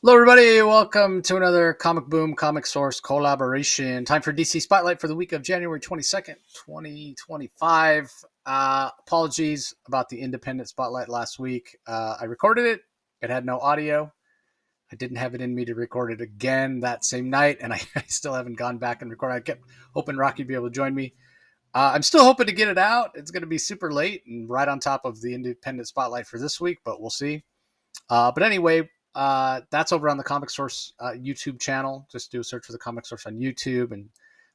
Hello, everybody. Welcome to another Comic Boom Comic Source collaboration. Time for DC Spotlight for the week of January 22nd, 2025. Apologies about the Independent Spotlight last week. I recorded it, it had no audio. I didn't have it in me to record it again that same night, and I still haven't gone back and recorded. I kept hoping Rocky would be able to join me. I'm still hoping to get it out. It's going to be super late and right on top of the Independent Spotlight for this week, but we'll see. But anyway, that's over on the Comic Source YouTube channel. Just do a search for the Comic Source on YouTube and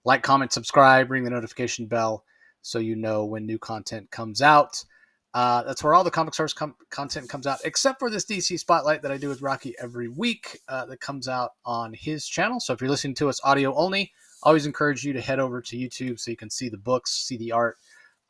like, comment, subscribe, ring the notification bell so you know when new content comes out. That's where all the Comic Source content comes out, except for this DC Spotlight that I do with Rocky every week that comes out on his channel. So if you're listening to us audio only, I always encourage you to head over to YouTube so you can see the books, see the art,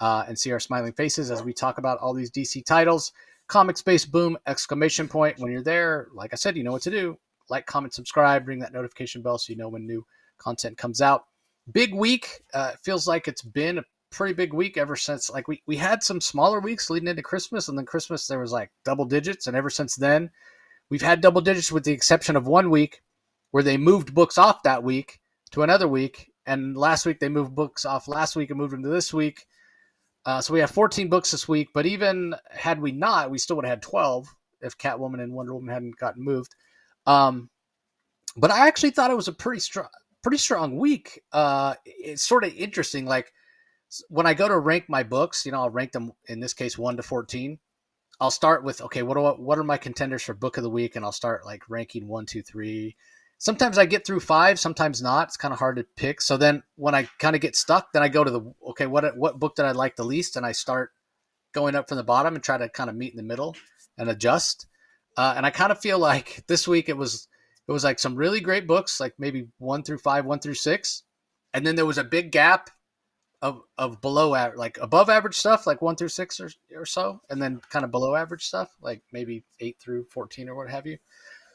and see our smiling faces as we talk about all these DC titles. Comic Space Boom! Exclamation point. When you're there, like I said, you know what to do. Like, comment, subscribe, ring that notification bell so you know when new content comes out. Big week. Feels like it's been a pretty big week ever since, like, we had some smaller weeks leading into Christmas, and then Christmas there was like double digits, and ever since then we've had double digits with the exception of one week where they moved books off that week to another week, and last week they moved books off last week and moved them to this week. So we have 14 books this week, but even had we not, we still would have had 12 if Catwoman and Wonder Woman hadn't gotten moved. Um, but I actually thought it was a pretty strong week. It's sort of interesting. Like when I go to rank my books, I'll rank them in this case 1 to 14. I'll start with, okay, what are my contenders for book of the week, and I'll start like ranking 1, 2, 3. Sometimes I get through 5, sometimes not. It's kind of hard to pick. So then when I kind of get stuck, then I go to the, okay, what book did I like the least? And I start going up from the bottom and try to kind of meet in the middle and adjust. And I kind of feel like this week it was like some really great books, like maybe 1 through 5, 1 through 6. And then there was a big gap of below average, like above average stuff, like 1 through 6 or so. And then kind of below average stuff, like maybe 8 through 14 or what have you.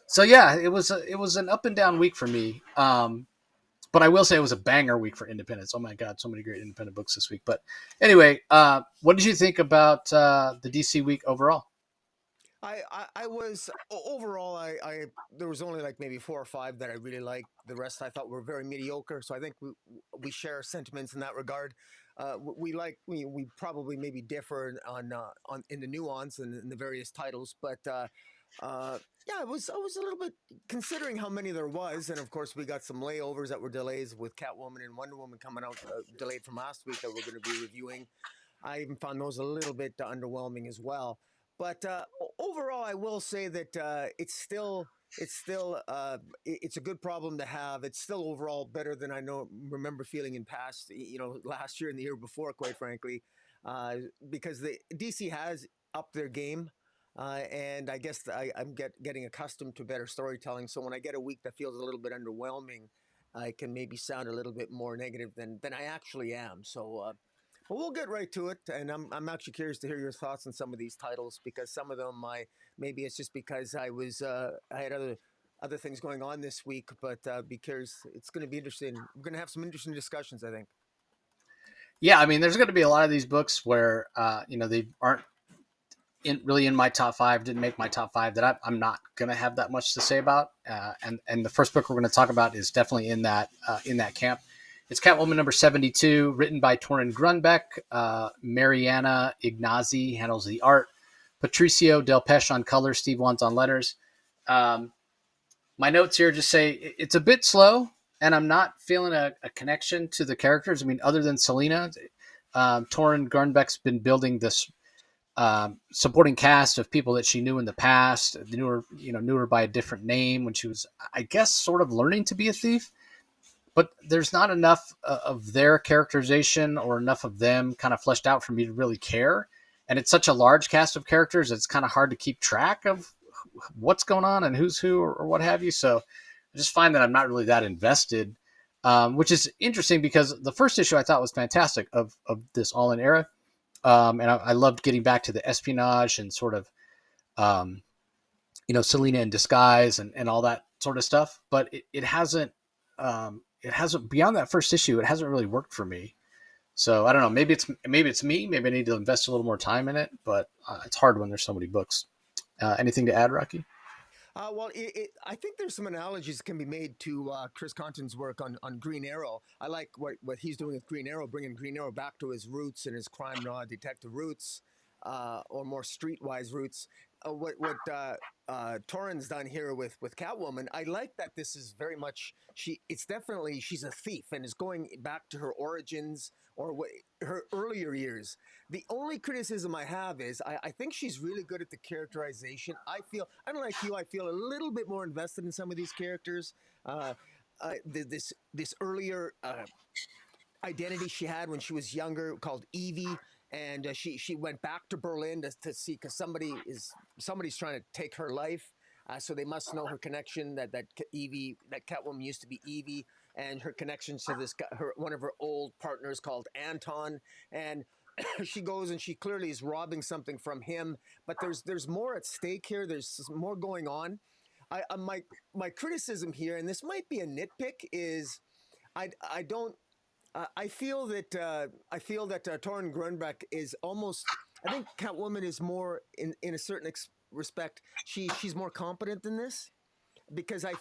So yeah, it was an up and down week for me. But I will say it was a banger week for independents. Oh my god, so many great independent books this week. But anyway, what did you think about the DC week overall? I was overall I there was only like maybe four or five that I really liked. The rest I thought were very mediocre. So I think we share sentiments in that regard. We probably maybe differ on in the nuance and in the various titles, but yeah, I was a little bit considering how many there was, and of course we got some layovers that were delays with Catwoman and Wonder Woman coming out delayed from last week that we're going to be reviewing. I even found those a little bit underwhelming as well. But overall, I will say that it's a good problem to have. It's still overall better than I know remember feeling in past, last year and the year before, quite frankly, because the DC has upped their game. And I guess I'm getting accustomed to better storytelling. So when I get a week that feels a little bit underwhelming, I can maybe sound a little bit more negative than I actually am. So but we'll get right to it, and I'm actually curious to hear your thoughts on some of these titles because some of them maybe it's just because I had other things going on this week, but be curious. It's going to be interesting. We're going to have some interesting discussions, I think. Yeah, I mean, there's going to be a lot of these books where they aren't really in my top five. Didn't make my top five. That I'm not going to have that much to say about. And the first book we're going to talk about is definitely in that camp. It's Catwoman number 72, written by Torrun Gronbekk. Marianna Ignazzi handles the art. Patricio Del Pesce on colors. Steve Wands on letters. Um, my notes here just say it's a bit slow, and I'm not feeling a connection to the characters. I mean, other than Selena, Torrun Gronbeck's been building this supporting cast of people that she knew in the past, knew her by a different name when she was, I guess, sort of learning to be a thief. But there's not enough of their characterization or enough of them kind of fleshed out for me to really care. And it's such a large cast of characters, it's kind of hard to keep track of what's going on and who's who or what have you. So I just find that I'm not really that invested, which is interesting because the first issue I thought was fantastic of this All In era. And I loved getting back to the espionage and sort of, um, Selena in disguise and all that sort of stuff. But it hasn't beyond that first issue. It hasn't really worked for me. So I don't know. Maybe it's me. Maybe I need to invest a little more time in it. But it's hard when there's so many books. Anything to add, Rocky? Well, I think there's some analogies that can be made to Chris Condon's work on Green Arrow. I like what he's doing with Green Arrow, bringing Green Arrow back to his roots and his crime noir detective roots, or more streetwise roots. What Torrun's done here with Catwoman, I like that this is very much It's definitely she's a thief and is going back to her origins or her earlier years. The only criticism I have is I think she's really good at the characterization. I don't like you. I feel a little bit more invested in some of these characters. This earlier identity she had when she was younger called Evie, and she went back to Berlin to see because somebody's trying to take her life. So they must know her connection that Catwoman used to be Evie, and her connections to this guy, one of her old partners called Anton, and she goes and she clearly is robbing something from him. But there's more at stake here. There's more going on. My criticism here, and this might be a nitpick, is I don't I feel that Torrun Gronbekk is almost. I think Catwoman is more in a certain respect. She's more competent than this because I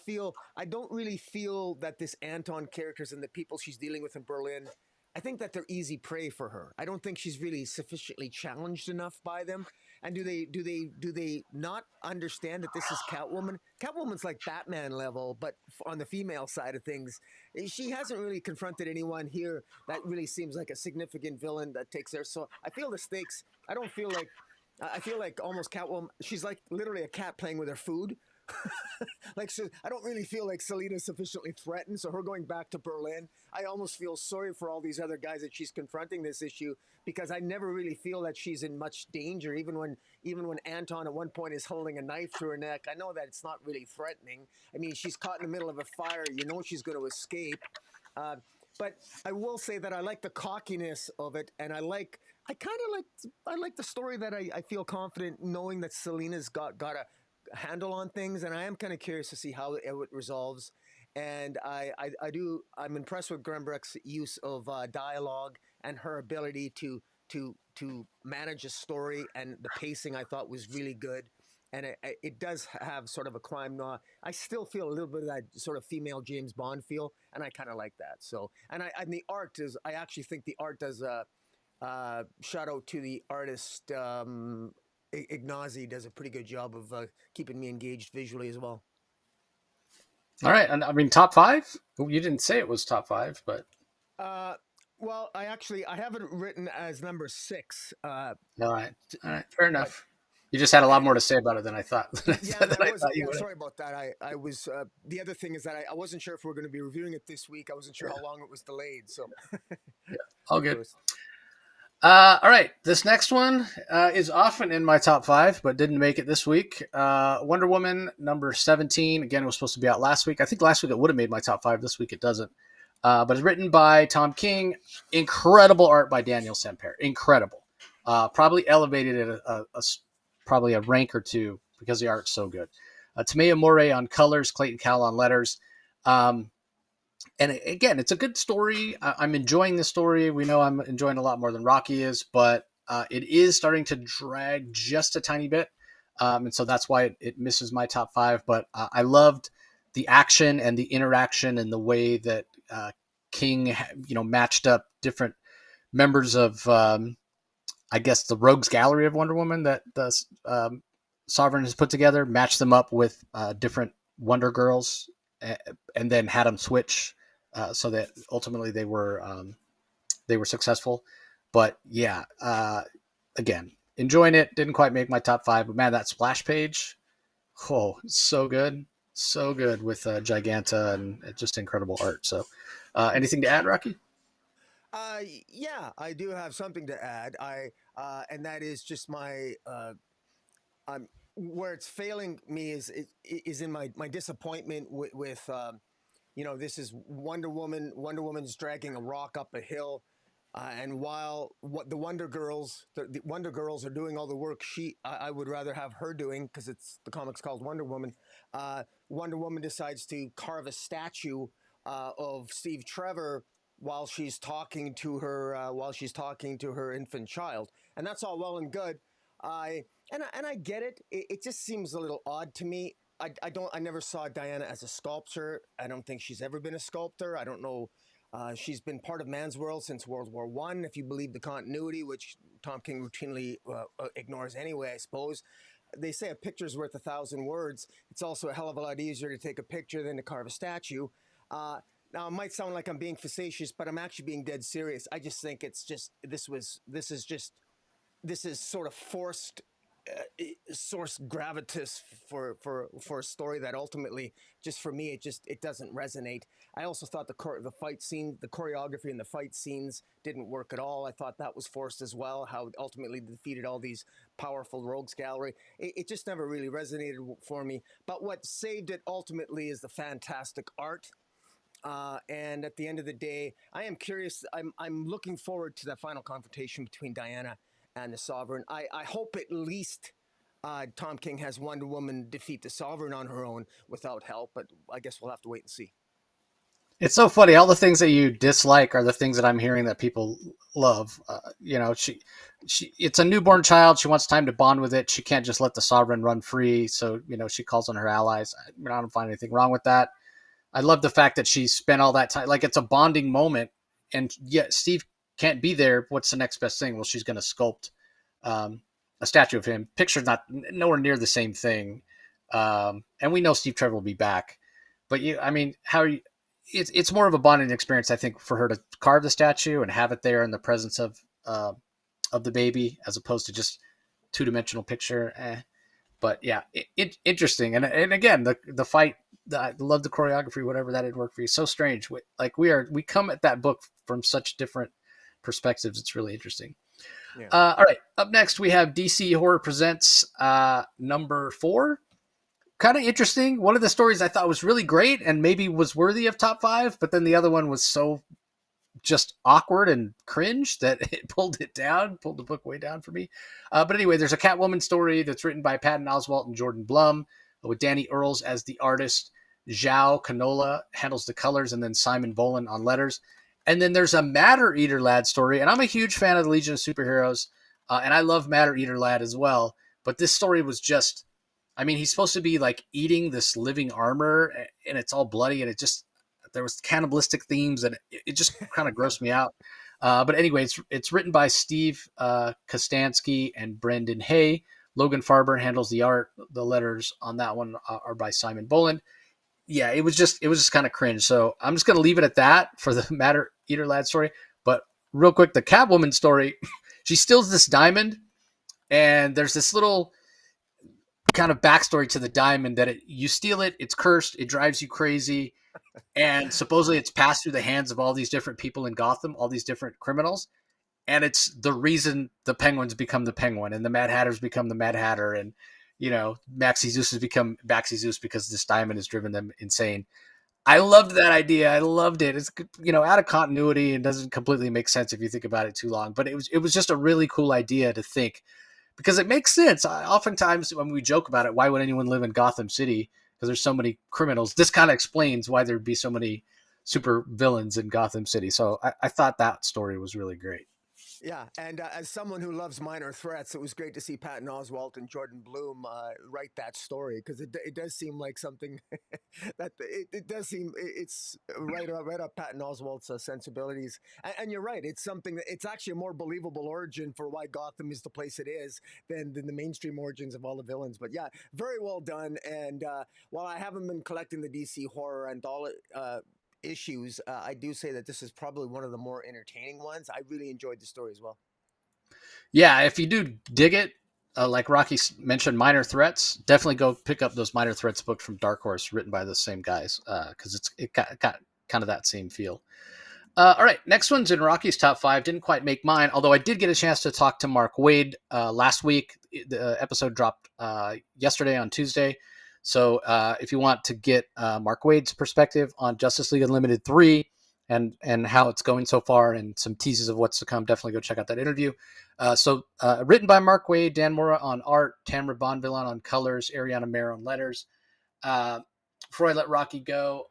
don't really feel that this Anton characters and the people she's dealing with in Berlin. I think that they're easy prey for her. I don't think she's really sufficiently challenged enough by them. And do they not understand that this is Catwoman? Catwoman's like Batman level, but on the female side of things, she hasn't really confronted anyone here that really seems like a significant villain that takes her. So I feel the stakes. I feel like almost Catwoman. She's like literally a cat playing with her food. Like, so I don't really feel like Selina's sufficiently threatened. So her going back to Berlin, I almost feel sorry for all these other guys that she's confronting this issue because I never really feel that she's in much danger. Even when Anton at one point is holding a knife through her neck, I know that it's not really threatening. I mean, she's caught in the middle of a fire. You know she's going to escape. Uh, but I will say that I like the cockiness of it, and I like the story that I feel confident knowing that Selina's got a handle on things, and I am kind of curious to see how it resolves. And I'm impressed with Gronbekk's use of dialogue and her ability to manage a story, and the pacing I thought was really good. And it does have sort of a crime noir. I still feel a little bit of that sort of female James Bond feel, and I kind of like that. So, and the art is, I actually think the art does shout out to the artist. Ignazzi does a pretty good job of keeping me engaged visually as well. All right, and I mean top five. You didn't say it was top five, but Uh, well, I have it written as number 6. all right, fair enough. You just had a lot more to say about it than I thought. Yeah, there was. Yeah, sorry about that. I was. The other thing is that I wasn't sure if we are going to be reviewing it this week. I wasn't sure how long it was delayed. So, yeah, all good. All right, this next one is often in my top five, but didn't make it this week. Wonder Woman number 17. Again, it was supposed to be out last week. I think last week it would have made my top five. This week it doesn't. But it's written by Tom King. Incredible art by Daniel Sampere. Incredible. Probably elevated it probably a rank or two because the art's so good. Tamea Moray on colors, Clayton Cowell on letters. And again, it's a good story. I'm enjoying the story. We know I'm enjoying a lot more than Rocky is, but it is starting to drag just a tiny bit. And so that's why it misses my top five. But I loved the action and the interaction and the way that King, matched up different members of, I guess, the Rogues Gallery of Wonder Woman that the Sovereign has put together, matched them up with different Wonder Girls, and then had them switch so that ultimately they were successful. But yeah, again, enjoying it. Didn't quite make my top five, but man, that splash page, so good with Giganta and just incredible art. So, anything to add, Rocky? Yeah, I do have something to add. And that is just my where it's failing me is in my disappointment with this is Wonder Woman. Wonder Woman's dragging a rock up a hill, and while the Wonder Girls, the Wonder Girls are doing all the work, I would rather have her doing because it's the comic's called Wonder Woman. Wonder Woman decides to carve a statue of Steve Trevor while she's talking to her infant child, and that's all well and good. I get it. It just seems a little odd to me. I never saw Diana as a sculptor. I don't think she's ever been a sculptor. I don't know. She's been part of man's world since World War One, if you believe the continuity, which Tom King routinely ignores anyway, I suppose. They say a picture's worth 1,000 words. It's also a hell of a lot easier to take a picture than to carve a statue. Now, it might sound like I'm being facetious, but I'm actually being dead serious. I just think it's just this is sort of forced source gravitas for a story that ultimately, just for me, it doesn't resonate. I also thought the fight scene, the choreography and the fight scenes didn't work at all. I thought that was forced as well. How ultimately defeated all these powerful rogues gallery. It just never really resonated for me. But what saved it ultimately is the fantastic art. And at the end of the day, I am curious. I'm looking forward to that final confrontation between Diana and the Sovereign. I hope at least Tom King has Wonder Woman defeat the Sovereign on her own without help, but I guess we'll have to wait and see. It's so funny. All the things that you dislike are the things that I'm hearing that people love. It's a newborn child. She wants time to bond with it. She can't just let the Sovereign run free. So, she calls on her allies. I don't find anything wrong with that. I love the fact that she spent all that time. Like, it's a bonding moment. And yet Steve can't be there. What's the next best thing? Well, she's going to sculpt a statue of him. Picture's not nowhere near the same thing. And we know Steve Trevor will be back. But how are you? It's more of a bonding experience, I think, for her to carve the statue and have it there in the presence of the baby, as opposed to just two-dimensional picture. But yeah, interesting. And again, the fight, I love the choreography, whatever that had worked for you. So strange. Like we come at that book from such different perspectives. It's really interesting. Yeah. All right. Up next, we have DC Horror Presents number 4. Kind of interesting. One of the stories I thought was really great and maybe was worthy of top 5, but then the other one was so just awkward and cringe that it pulled the book way down for me. But anyway, there's a Catwoman story that's written by Patton Oswalt and Jordan Blum, with Danny Earls as the artist. Zhao Canola handles the colors, and then Simon Boland on letters. And then there's a Matter Eater Lad story, and I'm a huge fan of the Legion of Superheroes, and I love Matter Eater Lad as well. But this story was just, he's supposed to be like eating this living armor, and it's all bloody, and there was cannibalistic themes, and it just kind of grossed me out. But anyway, it's written by Steve Kostansky and Brendan Hay. Logan Farber handles the art. The letters on that one are by Simon Boland. Yeah, it was just kind of cringe. So I'm just going to leave it at that for the Matter Eater Lad story. But real quick, the Catwoman story, she steals this diamond, and there's this little kind of backstory to the diamond that you steal it, it's cursed, it drives you crazy, and supposedly it's passed through the hands of all these different people in Gotham, all these different criminals, and it's the reason the Penguins become the Penguin, and the Mad Hatters become the Mad Hatter, and Maxi Zeus has become Maxi Zeus because this diamond has driven them insane. I loved that idea. I loved it. It's out of continuity and doesn't completely make sense if you think about it too long. But it was just a really cool idea to think, because it makes sense. Oftentimes when we joke about it, why would anyone live in Gotham City? Because there's so many criminals. This kind of explains why there'd be so many super villains in Gotham City. So I thought that story was really great. Yeah, and as someone who loves minor threats, it was great to see Patton Oswalt and Jordan Blum write that story, because it does seem like something that it does seem it's right up Patton Oswalt's sensibilities. And you're right, it's something that it's actually a more believable origin for why Gotham is the place it is than the mainstream origins of all the villains. But yeah, very well done. And while I haven't been collecting the DC horror and all issues, I do say that this is probably one of the more entertaining ones. I really enjoyed the story as well. Yeah, if you do dig it, like Rocky mentioned, Minor Threats, definitely go pick up those Minor Threats books from Dark Horse, written by the same guys, because it got kind of that same feel. All right, next one's in Rocky's top 5. Didn't quite make mine, although I did get a chance to talk to Mark Waid last week. The episode dropped yesterday on Tuesday. So if you want to get Mark Waid's perspective on Justice League Unlimited 3 and how it's going so far and some teases of what's to come, definitely go check out that interview. So written by Mark Waid, Dan Mora on art, Tamara Bonvillain on colors, Ariana Mayer on letters. Before I let Rocky go,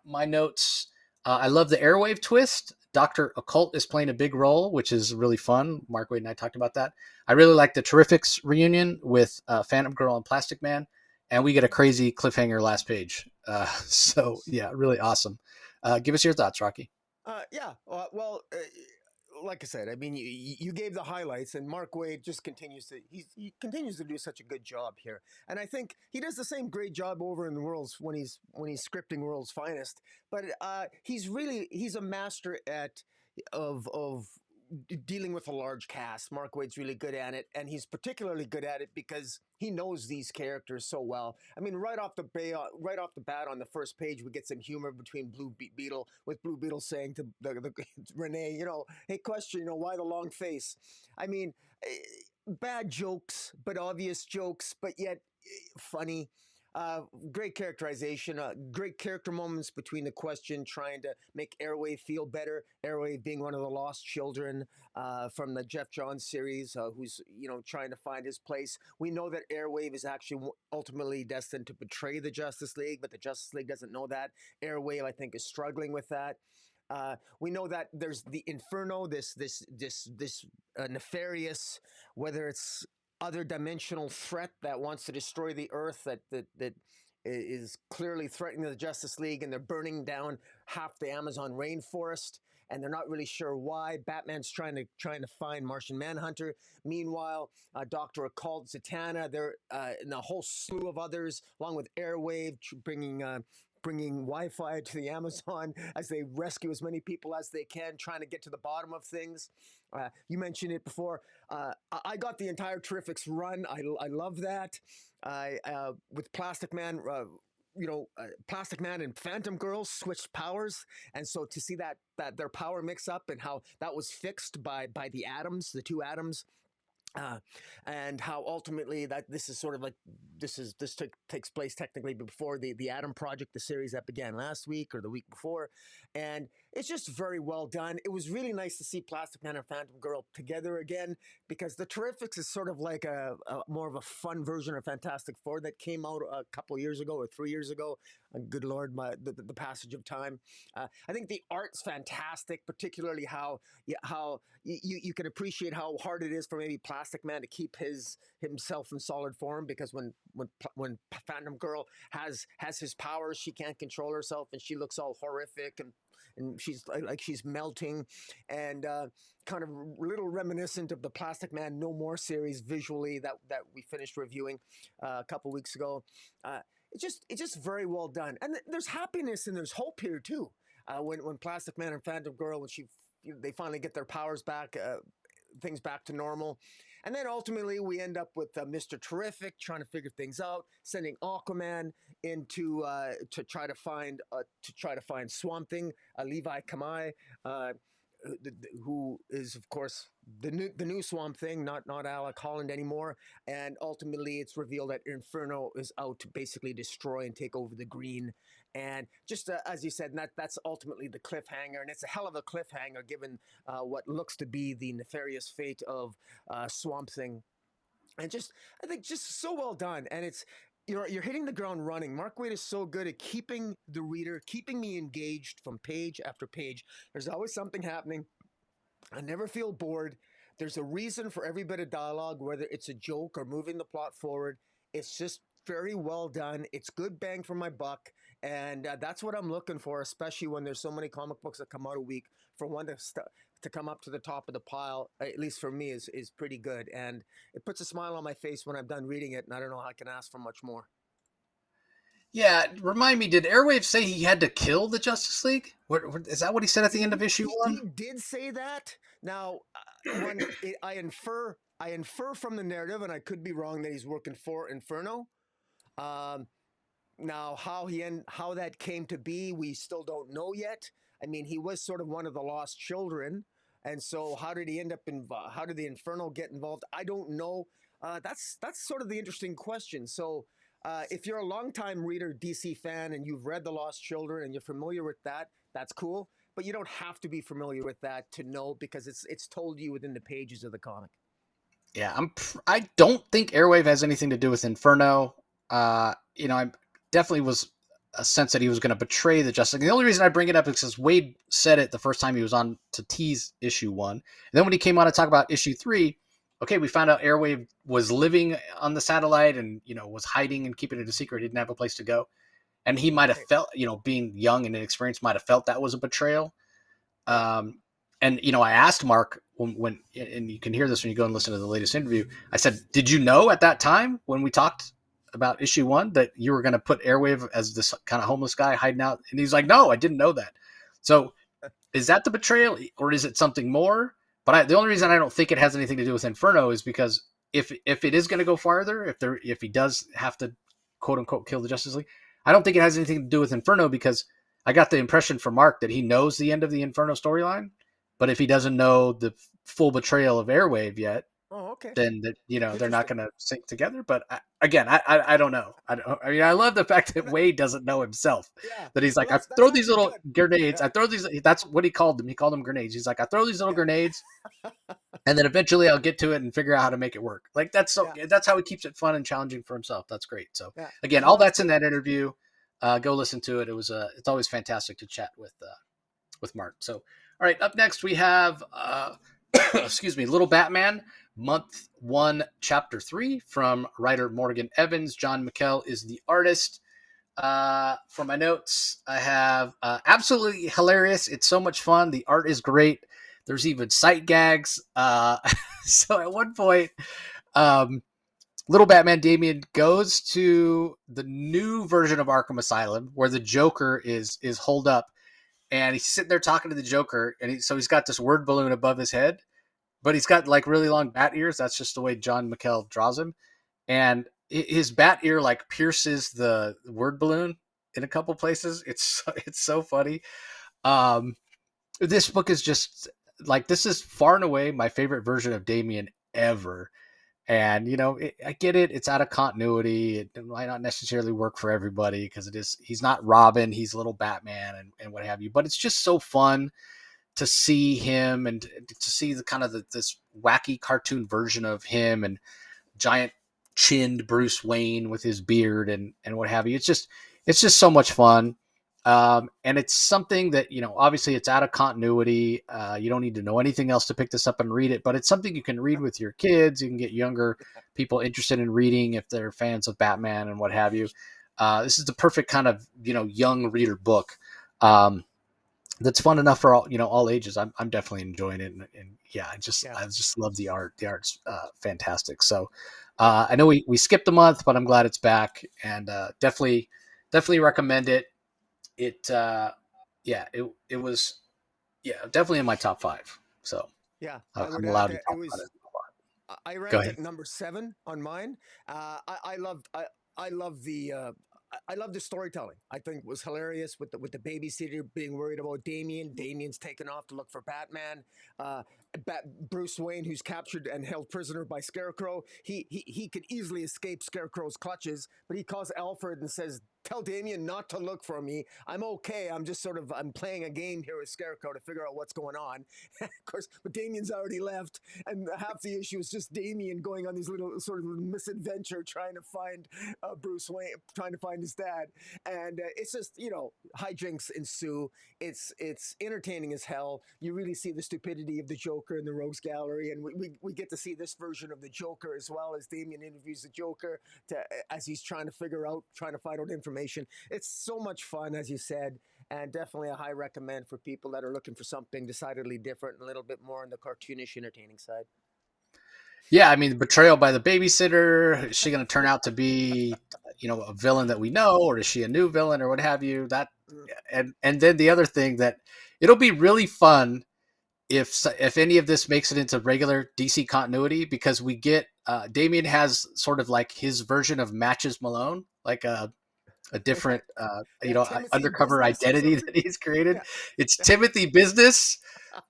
my notes, I love the Airwave twist. Dr. Occult is playing a big role, which is really fun. Mark Waid and I talked about that. I really like the Terrifics reunion with Phantom Girl and Plastic Man. and we get a crazy cliffhanger last page. So yeah, really awesome. Give us your thoughts, Rocky. Yeah. Well, like I said, I mean, you gave the highlights, and Mark Waid just continues to he continues to do such a good job here, and I think he does the same great job over in the World's when he's scripting World's Finest. But he's a master at of dealing with a large cast. Mark Waid's really good at it, and he's particularly good at it because he knows these characters so well. I mean, right off the bat on the first page, we get some humor between Blue Beetle, with Blue Beetle saying to the Renee, hey, question, why the long face? I mean, bad jokes, but obvious jokes, but yet funny. Great characterization, great character moments between the question trying to make Airwave feel better. Airwave being one of the lost children from the Jeff Johns series, who's trying to find his place. We know that Airwave is actually ultimately destined to betray the Justice League, but the Justice League doesn't know that. Airwave, I think, is struggling with that. We know that there's the Inferno, this nefarious, whether it's other dimensional threat that wants to destroy the Earth, that is clearly threatening the Justice League, and they're burning down half the Amazon rainforest, and they're not really sure why. Batman's trying to find Martian Manhunter. Meanwhile, Doctor Occult, Zatanna, there and a whole slew of others, along with Airwave, bringing Wi-Fi to the Amazon as they rescue as many people as they can, trying to get to the bottom of things. You mentioned it before. I got the entire Terrifics run. I love that. With Plastic Man, Plastic Man and Phantom Girl switched powers, and so to see that their power mix up and how that was fixed by the atoms, the two atoms. And how ultimately that this is sort of like takes place technically before the Atom Project, the series that began last week or the week before, and it's just very well done. It was really nice to see Plastic Man and Phantom Girl together again, because the Terrifics is sort of like a more of a fun version of Fantastic Four that came out a couple years ago or 3 years ago. Good Lord, the passage of time. I think the art's fantastic, particularly how you can appreciate how hard it is for maybe Plastic Man to keep himself in solid form, because when Phantom Girl has his powers, she can't control herself, and she looks all horrific, and she's like she's melting, and kind of little reminiscent of the Plastic Man No More series visually that we finished reviewing a couple weeks ago. It's just very well done, and there's happiness and there's hope here too. When Plastic Man and Phantom Girl, when they finally get their powers back, things back to normal, and then ultimately we end up with Mr. Terrific trying to figure things out, sending Aquaman into to try to find Swamp Thing, Levi Kamai, who is of course the new Swamp Thing, not Alec Holland anymore, and ultimately it's revealed that Inferno is out to basically destroy and take over the Green, and just as you said, that's ultimately the cliffhanger, and it's a hell of a cliffhanger given what looks to be the nefarious fate of Swamp Thing, and I think just so well done, and it's. You're hitting the ground running. Mark Waid is so good at keeping the reader, keeping me engaged from page after page. There's always something happening. I never feel bored. There's a reason for every bit of dialogue, whether it's a joke or moving the plot forward. It's just very well done. It's good bang for my buck. And that's what I'm looking for, especially when there's so many comic books that come out a week. For one to come up to the top of the pile, at least for me, is pretty good. And it puts a smile on my face when I'm done reading it. And I don't know how I can ask for much more. Yeah, remind me, did Airwave say he had to kill the Justice League? Is that what he said at the end of issue one? He did say that. Now, I infer from the narrative, and I could be wrong, that he's working for Inferno. Now, how that came to be, we still don't know yet. I mean, he was sort of one of the lost children, and so how did he end up how did the Inferno get involved? I don't know. That's sort of the interesting question. So. If you're a longtime reader, DC fan, and you've read The Lost Children and you're familiar with that, that's cool. But you don't have to be familiar with that to know, because it's told you within the pages of the comic. Yeah, I don't think Airwave has anything to do with Inferno. I definitely was a sense that he was going to betray the Justice League. The only reason I bring it up is because Waid said it the first time he was on to tease issue one. And then when he came on to talk about issue three, okay, we found out Airwave was living on the satellite and, was hiding and keeping it a secret. He didn't have a place to go. And he might have Right. felt, being young and inexperienced, might have felt that was a betrayal. Right. And I asked Mark when, and you can hear this when you go and listen to the latest interview. I said, "Did you know at that time when we talked about issue 1 that you were going to put Airwave as this kind of homeless guy hiding out?" And he's like, "No, I didn't know that." So, is that the betrayal, or is it something more? But the only reason I don't think it has anything to do with Inferno is because if it is going to go farther, if he does have to quote unquote kill the Justice League, I don't think it has anything to do with Inferno, because I got the impression from Mark that he knows the end of the Inferno storyline, but if he doesn't know the full betrayal of Airwave yet, Oh, okay. then they're not Interesting. going to sync together. But I don't know. I mean, I love the fact that And Waid doesn't know himself. yeah. That he's Well, like, I that's throw these actually little good. grenades. Yeah. I throw these. That's what he called them. He called them grenades. He's like, I throw these little Yeah. grenades, and then eventually I'll get to it and figure out how to make it work. Like Yeah. that's how he keeps it fun and challenging for himself. That's great. So Yeah. again, No, all that's that's in good. that interview. Go listen to it. It's always fantastic to chat with Mark. So all right, up next we have excuse me, Little Batman, month 1, chapter 3, from writer Morgan Evans. John Mikal is the artist. For my notes, I have absolutely hilarious. It's so much fun. The art is great. There's even sight gags. So at one point, um, Little Batman Damian goes to the new version of Arkham Asylum where the Joker is holed up, and he's sitting there talking to the Joker, and so he's got this word balloon above his head, but he's got like really long bat ears. That's just the way John Mikal draws him, and his bat ear like pierces the word balloon in a couple places. It's so funny. Um, this book is just like, this is far and away my favorite version of Damian ever. And I get it; it's out of continuity. It might not necessarily work for everybody because he's not Robin, he's little Batman and what have you. But it's just so fun to see him and to see the kind of this wacky cartoon version of him and giant chinned Bruce Wayne with his beard and what have you. It's just so much fun. And it's something that, obviously it's out of continuity. You don't need to know anything else to pick this up and read it, but it's something you can read with your kids. You can get younger people interested in reading if they're fans of Batman and what have you. This is the perfect kind of, young reader book. That's fun enough for all ages. I'm definitely enjoying it, and yeah, Yeah. I just love the art. The art's fantastic. So I know we skipped a month, but I'm glad it's back, and definitely recommend it. It yeah, it was, yeah, definitely in my top 5. So Yeah. I I'm would allowed add to that it talk about was. it. I Go ranked ahead. it number 7 on mine. I loved. I love the. I love the storytelling. I think was hilarious with the babysitter being worried about Damien. Damien's taken off to look for Batman. Uh, Bruce Wayne, who's captured and held prisoner by Scarecrow. He could easily escape Scarecrow's clutches, but he calls Alfred and says, "Tell Damien not to look for me. I'm okay. I'm just I'm playing a game here with Scarecrow to figure out what's going on." Of course, but Damien's already left, and half the issue is just Damien going on these little sort of misadventure trying to find Bruce Wayne, trying to find his dad, and it's just hijinks ensue. It's entertaining as hell. You really see the stupidity of the Joker in the Rogues Gallery, and we get to see this version of the Joker as well as Damien interviews the Joker as he's trying to find out information. It's so much fun, as you said, and definitely a high recommend for people that are looking for something decidedly different and a little bit more on the cartoonish, entertaining side. Yeah, I mean, the betrayal by the babysitter. Is she going to turn out to be, a villain that we know, or is she a new villain, or what have you? That, Mm. and then the other thing that it'll be really fun if any of this makes it into regular DC continuity, because we get Damien has sort of like his version of Matches Malone, like a different Yeah, Timothy undercover Business or identity something. that he's created. Yeah, It's Timothy Business.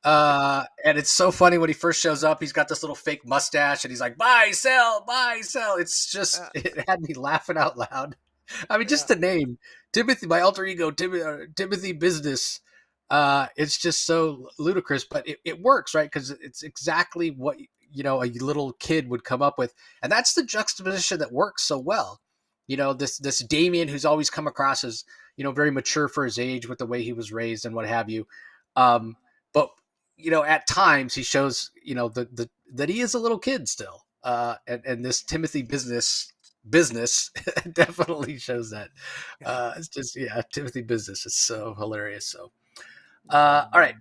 And it's so funny when he first shows up, he's got this little fake mustache and he's like, buy, sell. It's just, yeah, it had me laughing out loud. I mean, just yeah, the name Timothy, my alter ego, Timothy Business. It's just so ludicrous, but it works, right? Because it's exactly what, a little kid would come up with. And that's the juxtaposition that works so well. This Damien who's always come across as, very mature for his age with the way he was raised and what have you. But at times he shows, that he is a little kid still. And this Timothy business definitely shows that. It's just, yeah, Timothy business is so hilarious. So, all right.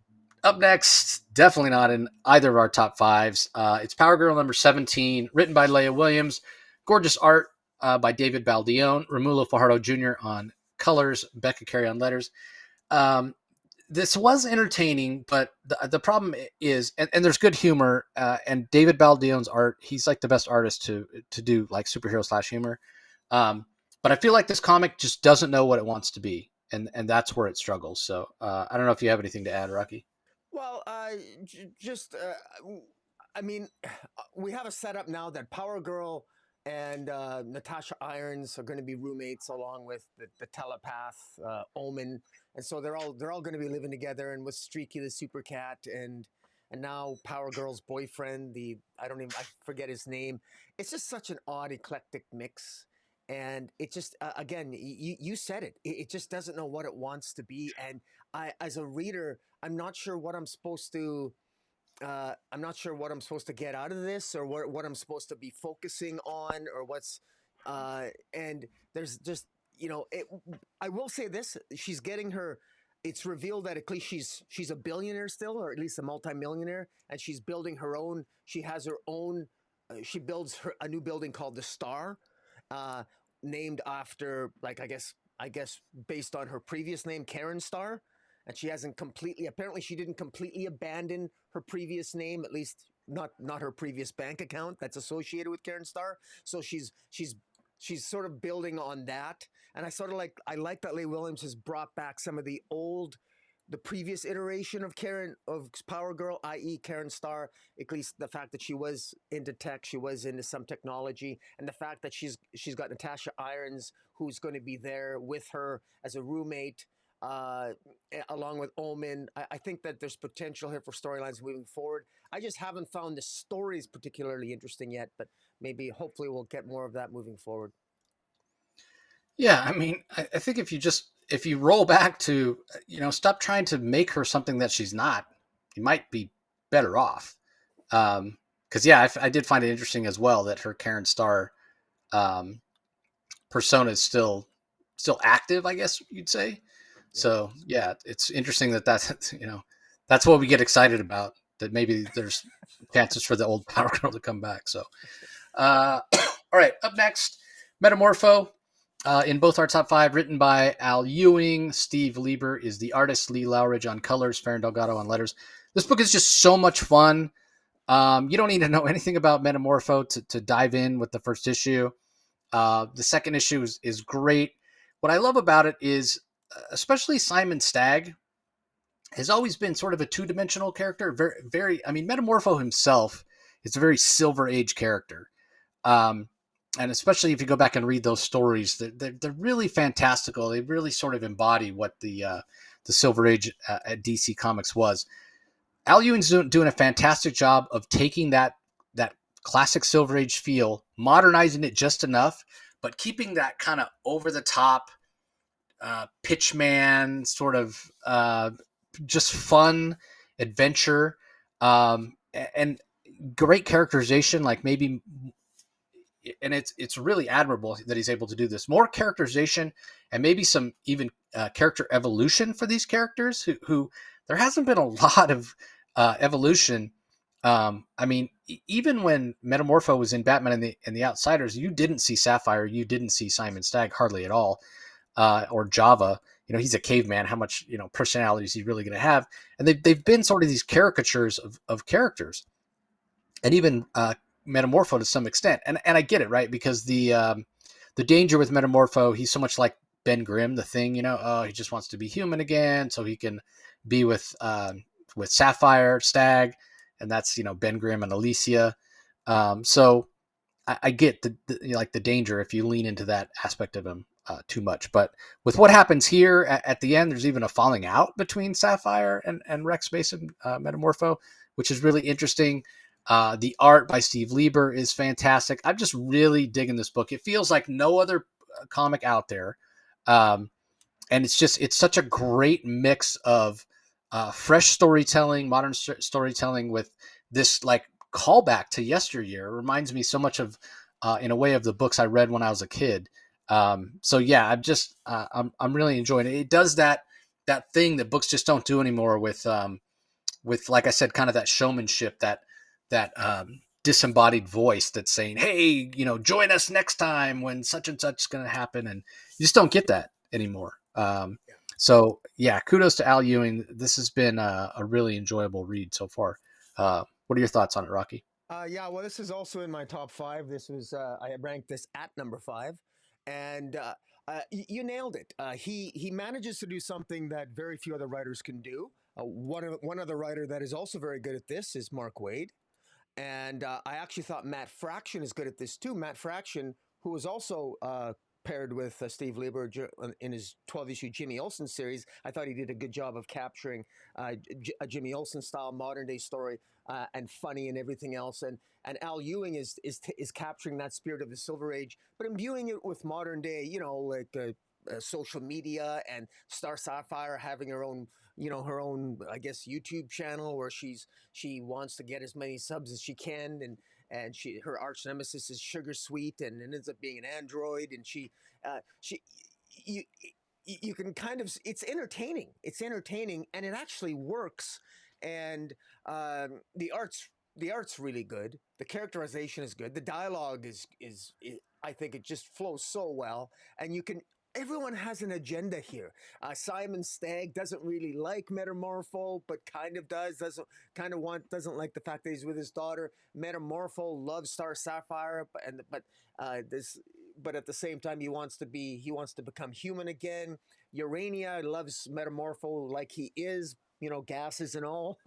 Up next, definitely not in either of our top fives. It's Power Girl number 17, written by Leah Williams. Gorgeous art by David Baldione. Romulo Fajardo Jr. on colors. Becca Carey on letters. This was entertaining, but the problem is, and there's good humor, and David Baldione's art, he's like the best artist to do like superhero / humor. But I feel like this comic just doesn't know what it wants to be, and that's where it struggles. So I don't know if you have anything to add, Rocky. Well, just I mean, we have a setup now that Power Girl and Natasha Irons are going to be roommates along with the telepath Omen, and so they're all going to be living together. And with Streaky the Super Cat and now Power Girl's boyfriend, I forget his name. It's just such an odd eclectic mix. And it just again, you said it. It just doesn't know what it wants to be. And I, as a reader, I'm not sure what I'm supposed to. I'm not sure what I'm supposed to get out of this, or what I'm supposed to be focusing on, or what's. And there's just I will say this: she's getting her. It's revealed that at least she's a billionaire still, or at least a multimillionaire, and she's building her own. She has her own. She builds a new building called the Star, named after, like, I guess based on her previous name, Karen Starr. And she hasn't completely, apparently she didn't completely abandon her previous name, at least not her previous bank account that's associated with Karen Starr. So she's sort of building on that. And I like that Leigh Williams has brought back some of the previous iteration of Power Girl, i.e. Karen Starr, at least the fact that she was into tech, she was into some technology, and the fact that she's got Natasha Irons, who's going to be there with her as a roommate, along with Omen. I think that there's potential here for storylines moving forward. I just haven't found the stories particularly interesting yet, but hopefully we'll get more of that moving forward. Yeah, I mean, I think if you roll back to, stop trying to make her something that she's not, you might be better off. Because yeah, I did find it interesting as well that her Karen Starr um, persona is still active, I guess you'd say. Yeah. So yeah, it's interesting that's that's what we get excited about. That maybe there's chances for the old Power Girl to come back. So all right, up next, Metamorpho. In both our top five, written by Al Ewing. Steve Leiber is the artist. Lee Lowridge on colors. Farron Delgado on letters. This book is just so much fun. You don't need to know anything about Metamorpho to dive in with the first issue. The second issue is great. What I love about it is, especially Simon Stagg, has always been sort of a two-dimensional character. I mean, Metamorpho himself is a very Silver Age character. And especially if you go back and read those stories, they're really fantastical. They really sort of embody what the Silver Age at DC Comics was. Al Ewing's doing a fantastic job of taking that classic Silver Age feel, modernizing it just enough, but keeping that kind of over the top pitchman sort of just fun adventure, and great characterization. Like maybe, and it's really admirable that he's able to do this. More characterization and maybe some even character evolution for these characters who there hasn't been a lot of evolution. I mean, even when Metamorpho was in Batman and the Outsiders, you didn't see Sapphire, you didn't see Simon Stagg hardly at all, or Java. He's a caveman. How much personality is he really going to have? And they've been sort of these caricatures of characters, and even Metamorpho to some extent. And I get it, right? Because the danger with Metamorpho, he's so much like Ben Grimm, the Thing. He just wants to be human again, so he can be with Sapphire Stagg, and that's Ben Grimm and Alicia. So I get the danger if you lean into that aspect of him too much. But with what happens here at the end, there's even a falling out between Sapphire and Rex Mason, Metamorpho, which is really interesting. The art by Steve Leiber is fantastic. I'm just really digging this book. It feels like no other comic out there. And it's such a great mix of fresh storytelling, modern storytelling with this like callback to yesteryear. It reminds me so much of, in a way, of the books I read when I was a kid. So yeah, I'm really enjoying it. It does that thing that books just don't do anymore with, like I said, kind of that showmanship, that disembodied voice that's saying, "Hey, join us next time when such and such is going to happen," and you just don't get that anymore. So yeah, kudos to Al Ewing. This has been a really enjoyable read so far. What are your thoughts on it, Rocky? Yeah, well, this is also in my top 5. This was I ranked this at number 5, and you nailed it. He manages to do something that very few other writers can do. One other writer that is also very good at this is Mark Waid, and I actually thought Matt Fraction is good at this too. Matt Fraction, who was also paired with Steve Leiber in his 12-issue Jimmy Olsen series, I thought he did a good job of capturing a Jimmy Olsen style modern day story, and funny and everything else. And Al Ewing is capturing that spirit of the Silver Age, but imbuing it with modern day, like social media, and Star Sapphire having her own, I guess, YouTube channel where she wants to get as many subs as she can, and her arch nemesis is Sugar Sweet, and it ends up being an android, and she you you can kind of, it's entertaining, and it actually works, and the art's really good, the characterization is good, the dialogue is I think it just flows so well, and everyone has an agenda here. Simon Stagg doesn't really like Metamorpho, but kind of doesn't like the fact that he's with his daughter. Metamorpho loves Star Sapphire, but at the same time he wants to become human again. Urania loves Metamorpho like he is, gases and all.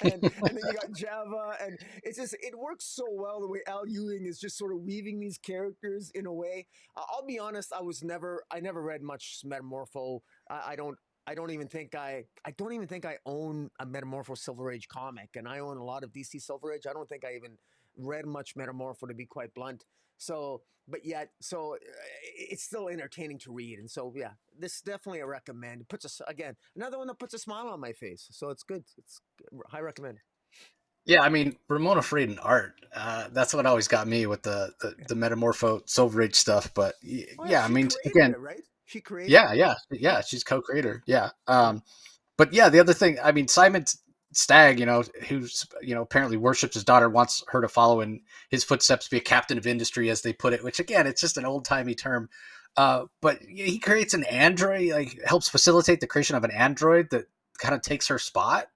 and then you got Java, and it works so well the way Al Ewing is just sort of weaving these characters in a way. I'll be honest, I never read much Metamorpho. I don't even think I own a Metamorpho Silver Age comic, and I own a lot of DC Silver Age. I don't think I even read much Metamorpho, to be quite blunt. So, but yet, it's still entertaining to read, and so yeah, this is definitely a recommend. It puts us again another one that puts a smile on my face. So it's good. It's high recommend. Yeah, I mean, Ramona Freed and art. That's what always got me with the Metamorpho Silver Age stuff. But Oh yeah, yeah, I she mean, created again, it, right? She created it. yeah, she's co-creator. Yeah. But yeah, the other thing, I mean, Simon Stagg, who's apparently worships his daughter, wants her to follow in his footsteps, be a captain of industry, as they put it. Which again, it's just an old timey term. But he creates an android, like helps facilitate the creation of an android that kind of takes her spot,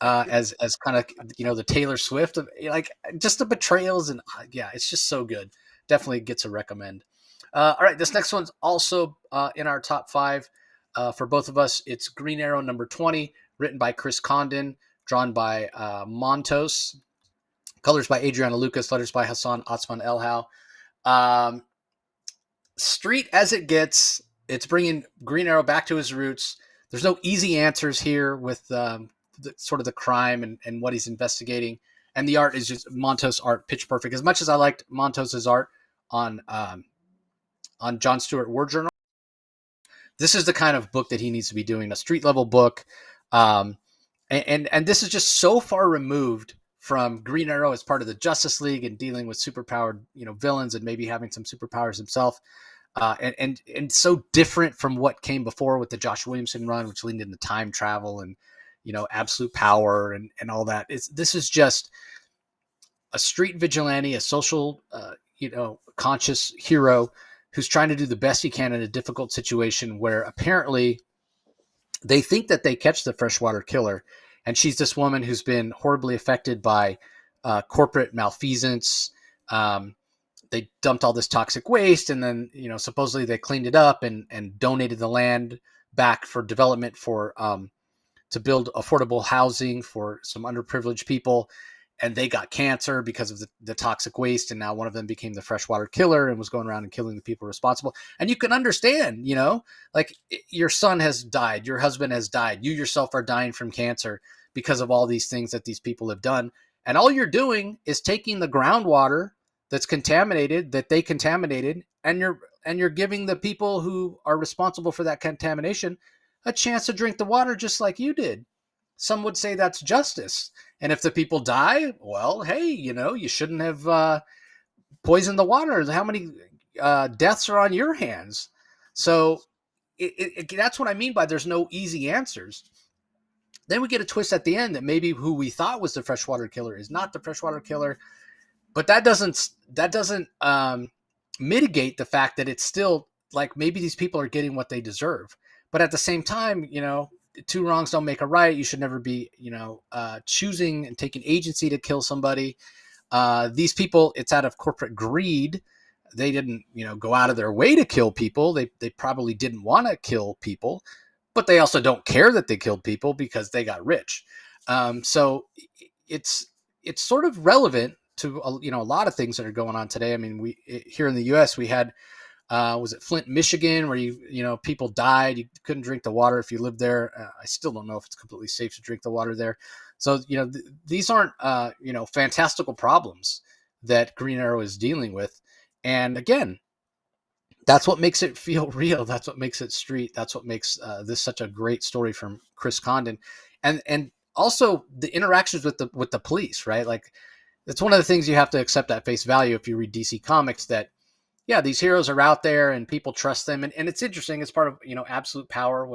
as kind of the Taylor Swift of, like, just the betrayals, and yeah, it's just so good. Definitely gets a recommend. All right, this next one's also in our top 5 for both of us. It's Green Arrow number 20, written by Chris Condon, drawn by Montos, colors by Adriana Lucas, letters by Hassan Otsman Elhau. Street as it gets. It's bringing Green Arrow back to his roots. There's no easy answers here with sort of the crime and what he's investigating. And the art is just Montos art, pitch perfect. As much as I liked Montos's art on John Stewart War Journal, this is the kind of book that he needs to be doing, a street level book. And this is just so far removed from Green Arrow as part of the Justice League and dealing with superpowered, villains, and maybe having some superpowers himself. And so different from what came before with the Josh Williamson run, which leaned into time travel and, absolute power and all that. This is just a street vigilante, a social, conscious hero who's trying to do the best he can in a difficult situation where apparently they think that they catch the freshwater killer. And she's this woman who's been horribly affected by corporate malfeasance. They dumped all this toxic waste, and then, supposedly they cleaned it up and donated the land back for development to build affordable housing for some underprivileged people. And they got cancer because of the toxic waste. And now one of them became the freshwater killer and was going around and killing the people responsible. And you can understand, like, your son has died, your husband has died, you yourself are dying from cancer because of all these things that these people have done. And all you're doing is taking the groundwater that's contaminated, that they contaminated, and you're giving the people who are responsible for that contamination a chance to drink the water just like you did. some would say that's justice. And if the people die, well, hey, you shouldn't have poisoned the water. How many deaths are on your hands? So that's what I mean by there's no easy answers. Then we get a twist at the end that maybe who we thought was the freshwater killer is not the freshwater killer, but that doesn't mitigate the fact that it's still like maybe these people are getting what they deserve. But at the same time, two wrongs don't make a right. You should never be, choosing and taking agency to kill somebody. These people, it's out of corporate greed. They didn't, go out of their way to kill people. They probably didn't want to kill people, but they also don't care that they killed people because they got rich. So it's sort of relevant to a lot of things that are going on today. I mean, we here in the U.S. we had was it Flint, Michigan, where people died. You couldn't drink the water if you lived there. I still don't know if it's completely safe to drink the water there. So these aren't fantastical problems that Green Arrow is dealing with. And again, that's what makes it feel real. That's what makes it street. That's what makes this such a great story from Chris Condon, and also the interactions with the police, right? Like it's one of the things you have to accept at face value if you read DC Comics that yeah, these heroes are out there and people trust them, and it's interesting. It's part of absolute power.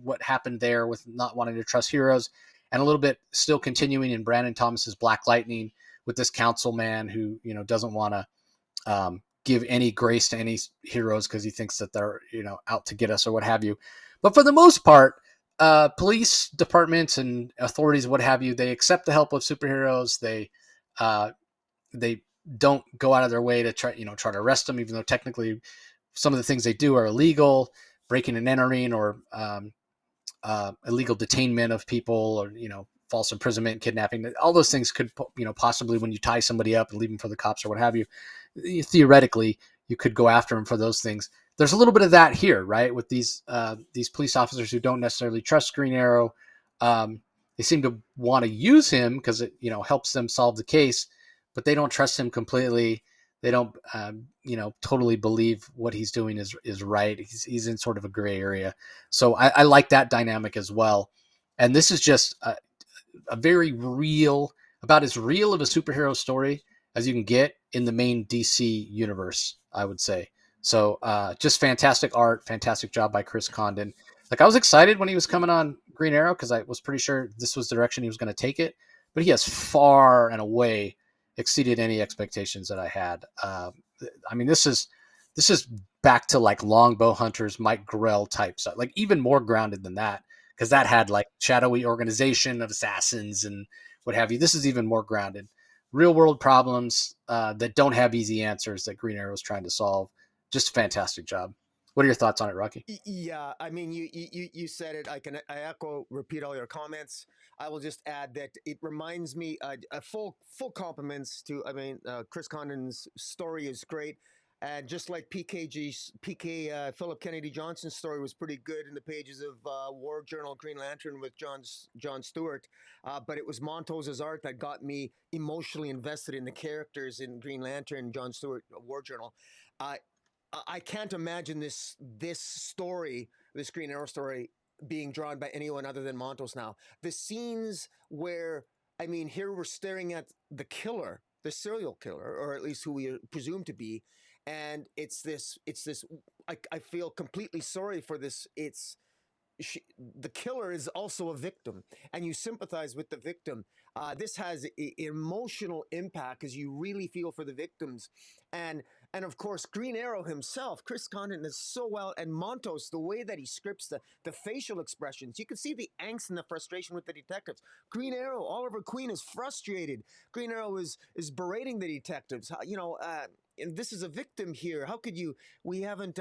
What happened there with not wanting to trust heroes, and a little bit still continuing in Brandon Thomas's Black Lightning with this councilman who doesn't want to give any grace to any heroes because he thinks that they're out to get us or what have you. But for the most part, police departments and authorities, what have you, they accept the help of superheroes. They don't go out of their way to try to arrest them, even though technically some of the things they do are illegal, breaking and entering, or illegal detainment of people, or false imprisonment, kidnapping. All those things could possibly, when you tie somebody up and leave them for the cops or what have you, theoretically you could go after them for those things. There's a little bit of that here, right? With these police officers who don't necessarily trust Green Arrow. They seem to want to use him because it helps them solve the case, but they don't trust him completely. They don't totally believe what he's doing is right. He's in sort of a gray area. So I like that dynamic as well. And this is just a very real, about as real of a superhero story as you can get in the main DC universe, I would say. So just fantastic art, fantastic job by Chris Condon. Like I was excited when he was coming on Green Arrow because I was pretty sure this was the direction he was going to take it, but he has far and away exceeded any expectations that I had. I mean, this is back to like Longbow Hunters, Mike Grell type stuff, like even more grounded than that, because that had like shadowy organization of assassins and what have you. This is even more grounded, real world problems that don't have easy answers that Green Arrow is trying to solve. Just a fantastic job. What are your thoughts on it, Rocky? Yeah, I mean, you said it. I echo, repeat all your comments. I will just add that it reminds me full compliments to. I mean, Chris Condon's story is great, and just like Philip Kennedy Johnson's story was pretty good in the pages of War Journal Green Lantern with John Stewart, but it was Montos's art that got me emotionally invested in the characters in Green Lantern, John Stewart, War Journal. Uh, I can't imagine this story, this Green Arrow story, being drawn by anyone other than Montos now. The scenes where, I mean, here we're staring at the killer, the serial killer, or at least who we presume to be, and it's this. I feel completely sorry for this. The killer is also a victim, and you sympathize with the victim. This has emotional impact because you really feel for the victims, and of course Green Arrow himself, Chris Condon, is so well, and Montos, the way that he scripts the facial expressions, you can see the angst and the frustration with the detectives. Green Arrow, Oliver Queen is frustrated. Green Arrow is berating the detectives. And this is a victim here. How could you? We haven't,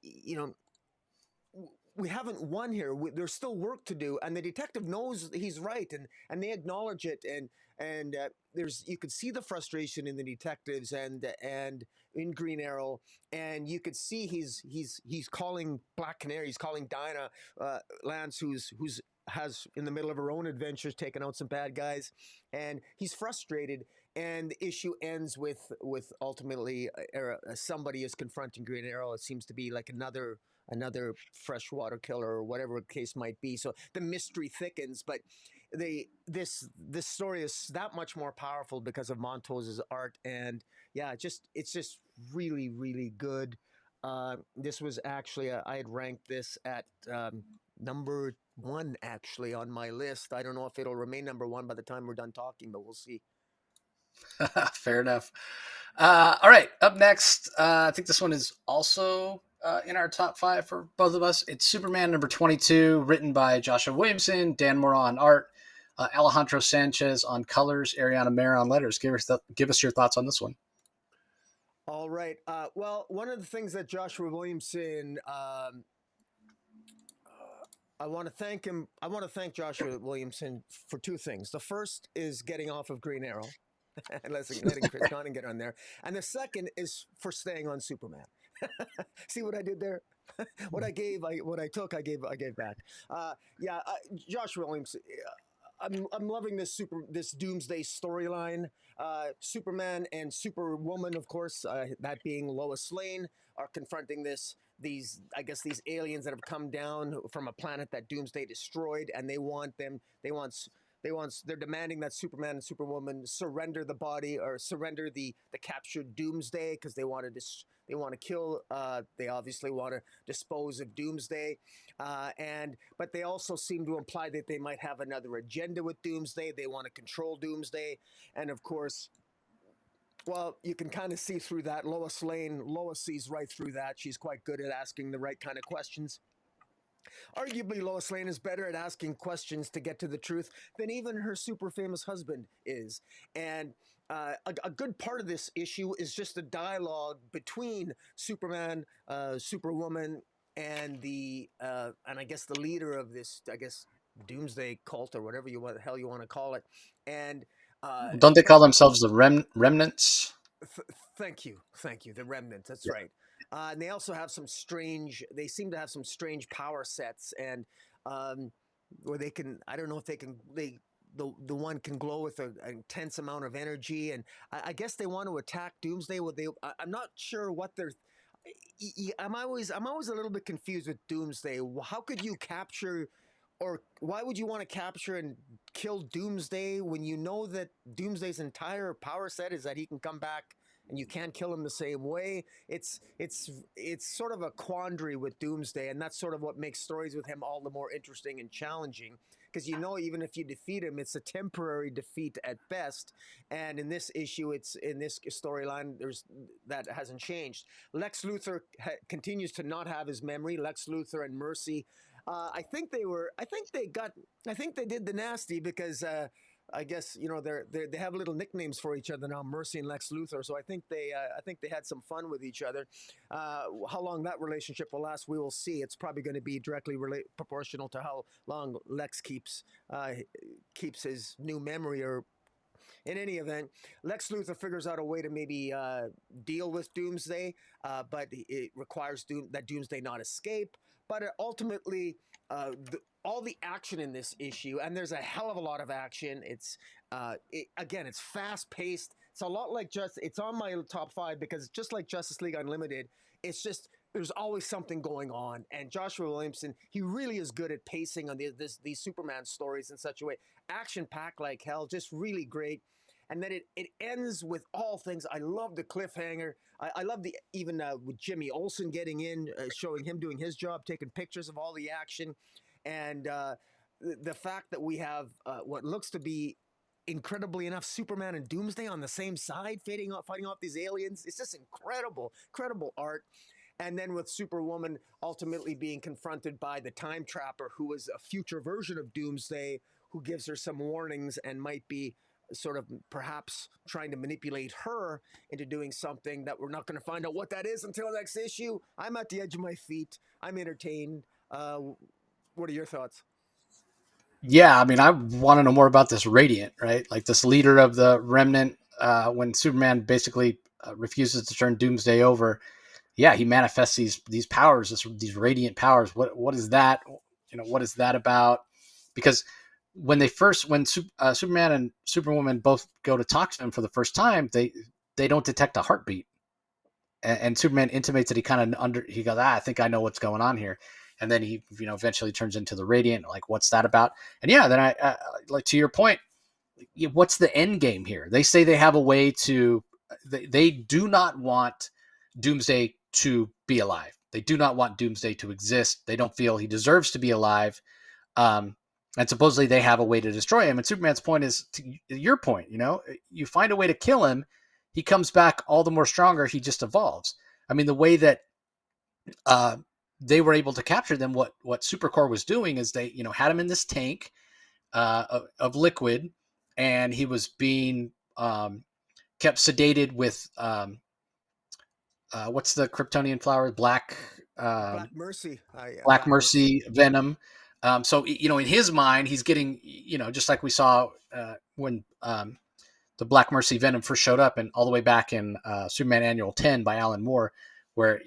you know we haven't won here. There's still work to do, and the detective knows he's right, and they acknowledge it, and there's, you could see the frustration in the detectives and in Green Arrow, and you could see he's calling Black Canary, he's calling Dinah Lance, who's has in the middle of her own adventures taken out some bad guys, and he's frustrated. And the issue ends with ultimately somebody is confronting Green Arrow. It seems to be like another freshwater killer or whatever the case might be. So the mystery thickens, but this story is that much more powerful because of Montos's art, and yeah, it's just really really good. This was actually I had ranked this at number one actually on my list. I don't know if it'll remain number one by the time we're done talking, but we'll see. Fair enough. All right, up next, I think this one is also in our top 5 for both of us. It's Superman number 22, written by Joshua Williamson, Dan Mora on art, Alejandro Sanchez on colors, Ariana Mera on letters. Give us your thoughts on this one. All right. Well, one of the things that Joshua Williamson, I want to thank him. I want to thank Joshua Williamson for two things. The first is getting off of Green Arrow and letting Chris Condon get on there. And the second is for staying on Superman. See what I did there? What I took, I gave back. Joshua Williamson. I'm loving this Doomsday storyline. Superman and Superwoman, of course, that being Lois Lane, are confronting these aliens that have come down from a planet that Doomsday destroyed, and they're demanding that Superman and Superwoman surrender the body or surrender the captured Doomsday because they want to kill. They obviously want to dispose of Doomsday, but they also seem to imply that they might have another agenda with Doomsday. They want to control Doomsday, and of course, well, you can kind of see through that. Lois sees right through that. She's quite good at asking the right kind of questions. Arguably, Lois Lane is better at asking questions to get to the truth than even her super famous husband is. And a good part of this issue is just the dialogue between Superman, Superwoman, and I guess the leader of this, Doomsday cult or whatever the hell you want to call it. And don't they call themselves the remnants? Thank you, the remnants. That's right. And they also have they seem to have some strange power sets, and where they can, I don't know if the one can glow with an intense amount of energy, and I guess they want to attack Doomsday. I'm not sure what they're. I'm always a little bit confused with Doomsday. How could you capture, or why would you want to capture and kill Doomsday when you know that Doomsday's entire power set is that he can come back and you can't kill him the same way? It's sort of a quandary with Doomsday, and that's sort of what makes stories with him all the more interesting and challenging, because even if you defeat him, it's a temporary defeat at best. And in this issue, in this storyline, that hasn't changed. Lex Luthor continues to not have his memory. Lex Luthor and Mercy, I think they did the nasty, because I guess they have little nicknames for each other now, Mercy and Lex Luthor. So I think they had some fun with each other. How long that relationship will last, we will see. It's probably going to be directly proportional to how long Lex keeps his new memory. Or in any event, Lex Luthor figures out a way to maybe deal with Doomsday, but it requires that Doomsday not escape. But ultimately, all the action in this issue, and there's a hell of a lot of action. It's fast paced. It's a lot like it's on my top 5 because just like Justice League Unlimited, it's just there's always something going on. And Joshua Williamson, he really is good at pacing on these Superman stories in such a way, action packed like hell, just really great. And then it ends with all things. I love the cliffhanger. I love with Jimmy Olsen getting in, showing him doing his job, taking pictures of all the action. And the fact that we have what looks to be, incredibly enough, Superman and Doomsday on the same side, fighting off these aliens. It's just incredible art. And then with Superwoman ultimately being confronted by the Time Trapper, who is a future version of Doomsday, who gives her some warnings and might be sort of perhaps trying to manipulate her into doing something that we're not going to find out what that is until next issue. I'm at the edge of my feet. I'm entertained. What are your thoughts? Yeah, I mean, I want to know more about this Radiant, right? Like this leader of the Remnant. When Superman basically refuses to turn Doomsday over, yeah, he manifests these powers, these radiant powers. What is that? What is that about? Because when Superman and Superwoman both go to talk to him for the first time, they don't detect a heartbeat, and Superman intimates that he kind of he goes, I think I know what's going on here, and then he eventually turns into the Radiant. Like, what's that about? And yeah, then I like, to your point, what's the end game here? They say they have a way to. They do not want Doomsday to be alive. They do not want Doomsday to exist. They don't feel he deserves to be alive. And supposedly they have a way to destroy him. And Superman's point is, to your point, you find a way to kill him, he comes back all the more stronger. He just evolves. I mean, the way that they were able to capture them, what Supercorp was doing is they, had him in this tank of liquid, and he was being kept sedated with what's the Kryptonian flower? Black Mercy. Black Mercy venom. So, in his mind, he's getting, just like we saw when the Black Mercy venom first showed up, and all the way back in Superman Annual 10 by Alan Moore, where,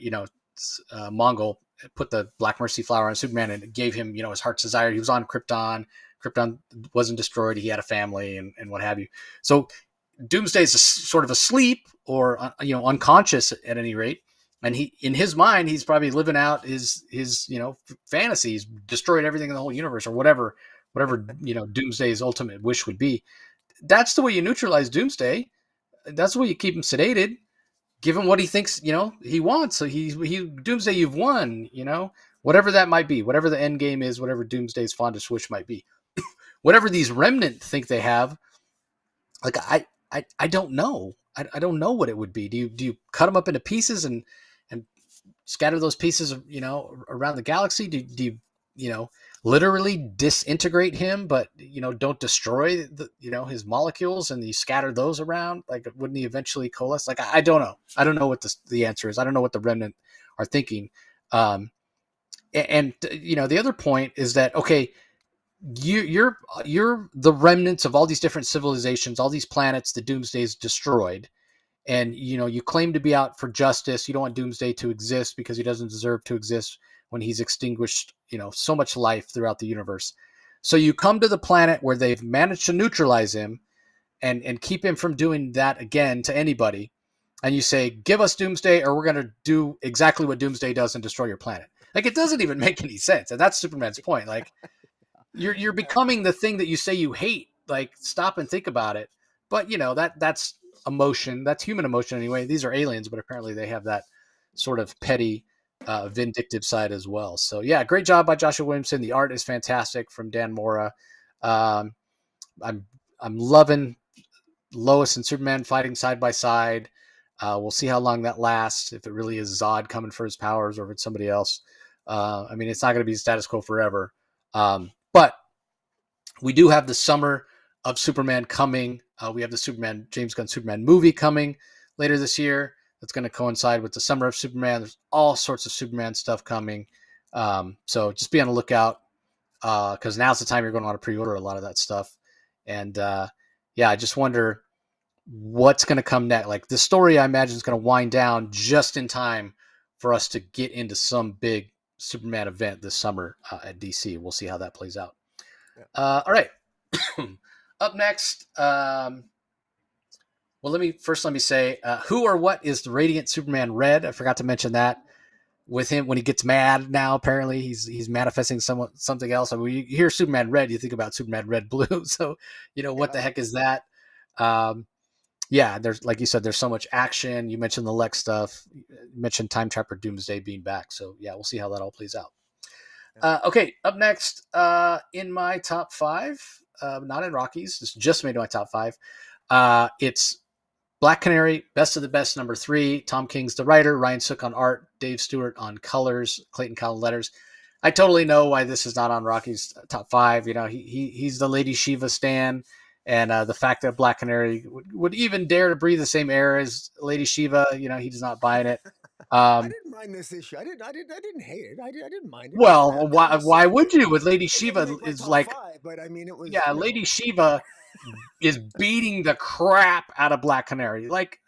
Mongol put the Black Mercy flower on Superman and it gave him, his heart's desire. He was on Krypton. Krypton wasn't destroyed. He had a family and what have you. So Doomsday is sort of asleep or, unconscious at any rate. And he, in his mind, he's probably living out his fantasies, destroyed everything in the whole universe, or whatever, Doomsday's ultimate wish would be. That's the way you neutralize Doomsday. That's the way you keep him sedated. Give him what he thinks, he wants. So he Doomsday, you've won, whatever that might be, whatever the end game is, whatever Doomsday's fondest wish might be, whatever these remnant think they have. Like, I don't know. I don't know what it would be. Do you cut them up into pieces and scatter those pieces, around the galaxy? Do you, literally disintegrate him, but, don't destroy his molecules, and you scatter those around? Like, wouldn't he eventually coalesce? Like, I don't know. I don't know what the answer is. I don't know what the remnant are thinking. And the other point is that, okay, you're the remnants of all these different civilizations, all these planets that Doomsday's destroyed. And, you claim to be out for justice. You don't want Doomsday to exist because he doesn't deserve to exist when he's extinguished, so much life throughout the universe. So you come to the planet where they've managed to neutralize him and keep him from doing that again to anybody. And you say, give us Doomsday, or we're going to do exactly what Doomsday does and destroy your planet. Like, it doesn't even make any sense. And that's Superman's point. Like, you're becoming the thing that you say you hate. Like, stop and think about it. But, that's emotion. That's human emotion anyway. These are aliens, but apparently they have that sort of petty, vindictive side as well. So yeah, great job by Joshua Williamson. The art is fantastic from Dan Mora. I'm loving Lois and Superman fighting side by side. We'll see how long that lasts, if it really is Zod coming for his powers or if it's somebody else. I mean, it's not going to be status quo forever. But we do have the summer of Superman coming. We have the James Gunn Superman movie coming later this year. That's going to coincide with the summer of Superman. There's all sorts of Superman stuff coming. So just be on the lookout, because now's the time you're going to want to pre-order a lot of that stuff. And I just wonder what's going to come next. Like, the story, I imagine, is going to wind down just in time for us to get into some big Superman event this summer at DC. We'll see how that plays out. Yeah. All right. Up next, let me say, who or what is the Radiant Superman Red? I forgot to mention that. With him, when he gets mad now, apparently he's manifesting something else. I mean, you hear Superman Red, you think about Superman Red Blue. So, what the heck is that? There's, like you said, there's so much action. You mentioned the Lex stuff. You mentioned Time Trapper Doomsday being back. So yeah, we'll see how that all plays out. Okay, up next, in my top 5, not in Rockies, it's just made my top 5. It's Black Canary, Best of the Best, number 3. Tom King's the writer, Ryan Sook on art, Dave Stewart on colors, Clayton Cowell letters. I totally know why this is not on Rocky's top 5. He's the Lady Shiva stan, and the fact that Black Canary would even dare to breathe the same air as Lady Shiva, he does not buy it. I didn't mind this issue. I didn't hate it. I didn't mind it. Well, why would you? With Lady Shiva is like, 5, but I mean, it was. Yeah, Lady Shiva is beating the crap out of Black Canary. Like,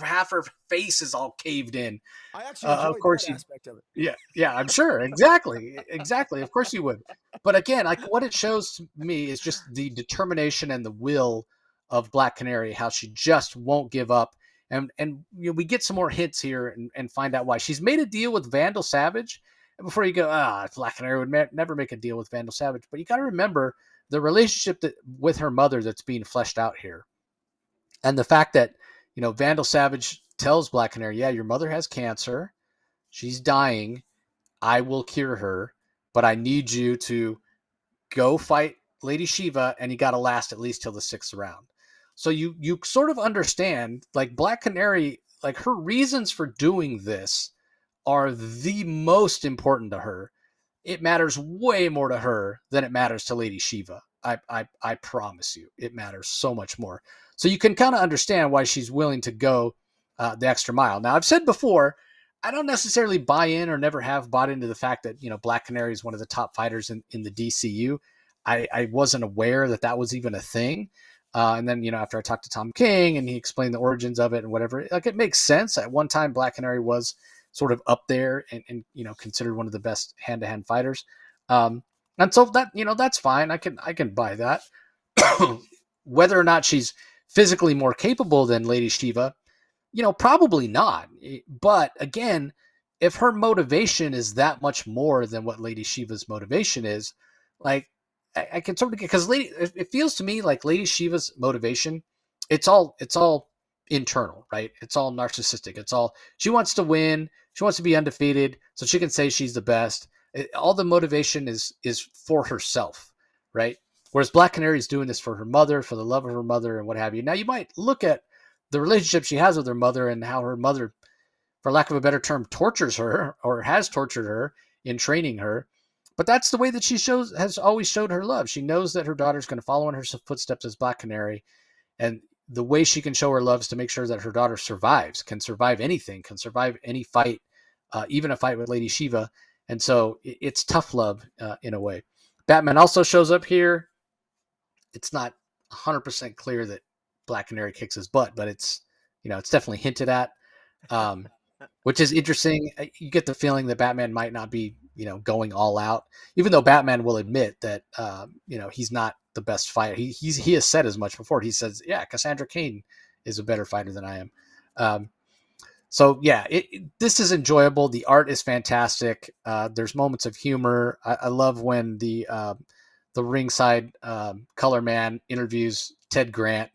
half her face is all caved in. I actually enjoyed that aspect of it. Yeah, I'm sure. Exactly. Of course you would. But again, like, what it shows to me is just the determination and the will of Black Canary, how she just won't give up. And we get some more hints here and find out why. She's made a deal with Vandal Savage, And before you go, Black Canary would never make a deal with Vandal Savage. But you got to remember the relationship with her mother that's being fleshed out here. And the fact that, Vandal Savage tells Black Canary, yeah, your mother has cancer. She's dying. I will cure her, but I need you to go fight Lady Shiva, and you got to last at least till the 6th round. So you sort of understand, like, Black Canary, like, her reasons for doing this are the most important to her. It matters way more to her than it matters to Lady Shiva. I promise you, it matters so much more. So you can kind of understand why she's willing to go the extra mile. Now, I've said before, I don't necessarily buy in or never have bought into the fact that, Black Canary is one of the top fighters in the DCU. I wasn't aware that that was even a thing. And then, after I talked to Tom King and he explained the origins of it and whatever, like, it makes sense. At one time, Black Canary was sort of up there and considered one of the best hand-to-hand fighters. And so that, that's fine. I can buy that. Whether or not she's physically more capable than Lady Shiva, probably not. But again, if her motivation is that much more than what Lady Shiva's motivation is, like, I can sort of get, because it feels to me like Lady Shiva's motivation, it's all internal, right? It's all narcissistic. It's all, she wants to win. She wants to be undefeated so she can say she's the best. All the motivation is for herself, right? Whereas Black Canary is doing this for her mother, for the love of her mother, and what have you. Now, you might look at the relationship she has with her mother and how her mother, for lack of a better term, tortures her or has tortured her in training her. But that's the way that she has always showed her love. She knows that her daughter's going to follow in her footsteps as Black Canary. And the way she can show her love is to make sure that her daughter can survive anything, can survive any fight, even a fight with Lady Shiva. And so it's tough love in a way. Batman also shows up here. It's not 100% clear that Black Canary kicks his butt, but it's definitely hinted at, which is interesting. You get the feeling that Batman might not be going all out, even though Batman will admit that he's not the best fighter. He has said as much before. He says, yeah, Cassandra Cain is a better fighter than I am. So yeah, this is enjoyable. The art is fantastic. There's moments of humor. I love when the ringside color man interviews Ted Grant,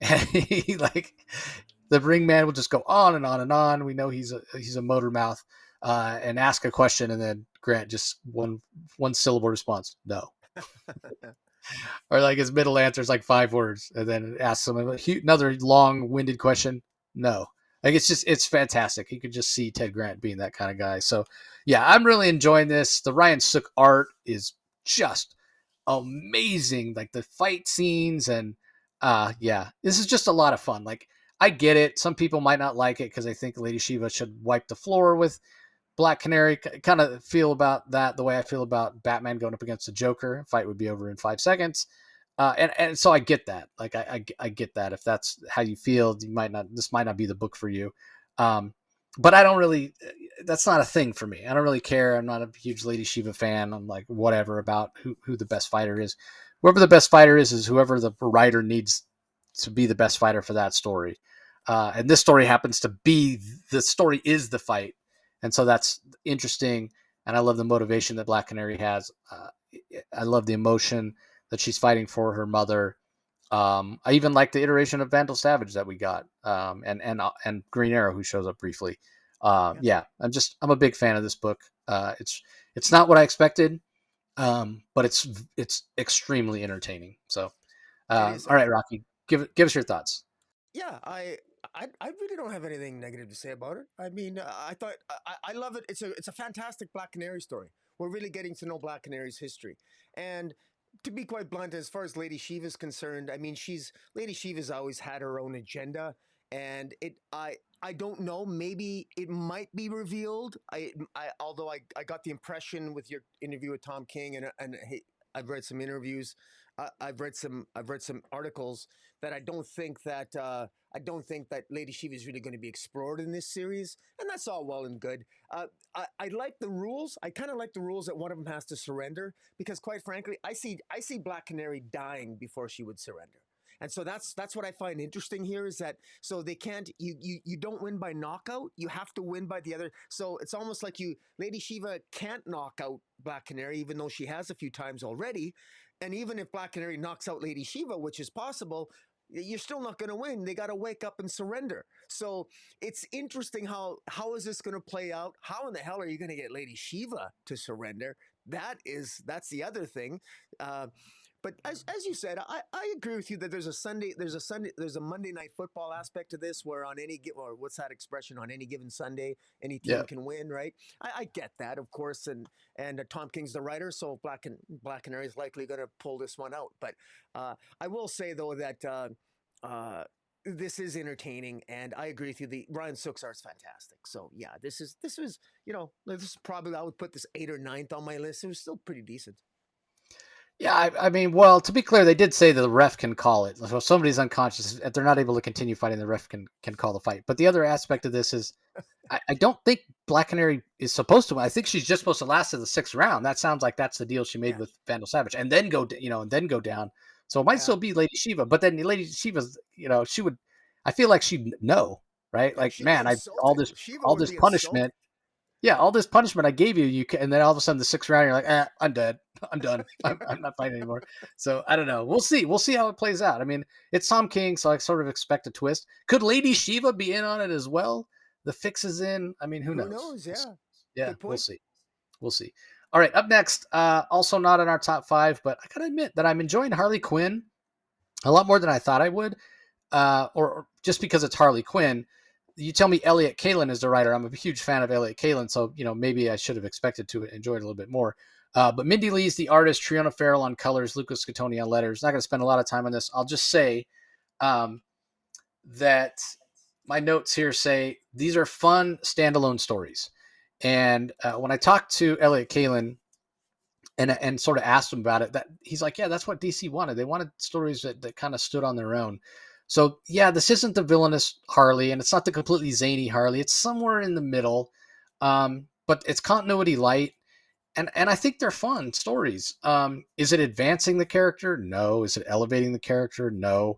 and he, like, the ring man will just go on and on and on. We know he's a motor mouth, and ask a question, and then Grant just one syllable response, no. Or like his middle answer is like 5 words, and then asks him another long-winded question, no. Like, it's fantastic. You could just see Ted Grant being that kind of guy. So yeah, I'm really enjoying this. The Ryan Sook art is just amazing. Like, the fight scenes, and yeah, this is just a lot of fun. Like, I get it. Some people might not like it because they think Lady Shiva should wipe the floor with Black Canary. Kind of feel about that the way I feel about Batman going up against the Joker. Fight would be over in 5 seconds. And so I get that. Like, I get that. If that's how you feel, this might not be the book for you. But I don't really, that's not a thing for me. I don't really care. I'm not a huge Lady Shiva fan. I'm like, whatever about who the best fighter is. Whoever the best fighter is whoever the writer needs to be the best fighter for that story. And this story happens to be, the story is the fight. And so that's interesting. And I love the motivation that Black Canary has. I love the emotion that she's fighting for her mother. I even like the iteration of Vandal Savage that we got, and Green Arrow, who shows up briefly. Yeah, I'm a big fan of this book. It's not what I expected, but it's extremely entertaining. So, all right, Rocky, give us your thoughts. Yeah, I really don't have anything negative to say about it. I mean, I thought I love it. It's a fantastic Black Canary story. We're really getting to know Black Canary's history, and to be quite blunt, as far as Lady Shiva is concerned, I mean, Lady Shiva's always had her own agenda, and I don't know. Maybe it might be revealed. Although I got the impression with your interview with Tom King, and hey, I've read some interviews. I've read some articles that I don't think that Lady Shiva is really going to be explored in this series, and that's all well and good. I like the rules. I kind of like the rules that one of them has to surrender because, quite frankly, I see Black Canary dying before she would surrender. And so that's what I find interesting here is that so they can't you don't win by knockout, you have to win by the other. So it's almost like Lady Shiva can't knock out Black Canary even though she has a few times already. And even if Black Canary knocks out Lady Shiva, which is possible, you're still not going to win. They got to wake up and surrender. So it's interesting how is this going to play out? How in the hell are you going to get Lady Shiva to surrender? That's the other thing. But as you said, I agree with you that there's a Monday night football aspect to this where on any or what's that expression, on any given Sunday any team can win, right? I get that, of course, and Tom King's the writer, so Black Canary is likely going to pull this one out. But I will say though that this is entertaining, and I agree with you. The Ryan Suxart's fantastic. So yeah, this was this is probably, I would put this 8th or 9th on my list. It was still pretty decent. Yeah, I mean, well, to be clear, they did say that the ref can call it. So if somebody's unconscious, if they're not able to continue fighting, the ref can call the fight. But the other aspect of this is, I don't think Black Canary is supposed to win. I think she's just supposed to last to the 6th round. That sounds like that's the deal she made with Vandal Savage, and then go down. So it might still be Lady Shiva, but then Lady Shiva's, she would. I feel like she'd know, right? Like, man, all this punishment. Yeah, all this punishment I gave you, and then all of a sudden the 6th round, you're like, I'm dead. I'm done. I'm not fighting anymore. So I don't know. We'll see. We'll see how it plays out. I mean, it's Tom King, so I sort of expect a twist. Could Lady Shiva be in on it as well? The fix is in. I mean, who knows? Who knows? Yeah. Yeah, we'll see. We'll see. All right, up next, also not in our top 5, but I gotta admit that I'm enjoying Harley Quinn a lot more than I thought I would, or just because it's Harley Quinn. You tell me Elliot Kalin is the writer. I'm a huge fan of Elliot Kalin, so maybe I should have expected to enjoy it a little bit more. But Mindy Lee's the artist, Triona Farrell on colors, Lucas Scatoni on letters. Not going to spend a lot of time on this. I'll just say that my notes here say these are fun standalone stories. And when I talked to Elliot Kalin and sort of asked him about it, that he's like, yeah, that's what DC wanted. They wanted stories that kind of stood on their own. So, yeah, this isn't the villainous Harley, and it's not the completely zany Harley. It's somewhere in the middle, but it's continuity light, and I think they're fun stories. Is it advancing the character? No. Is it elevating the character? No.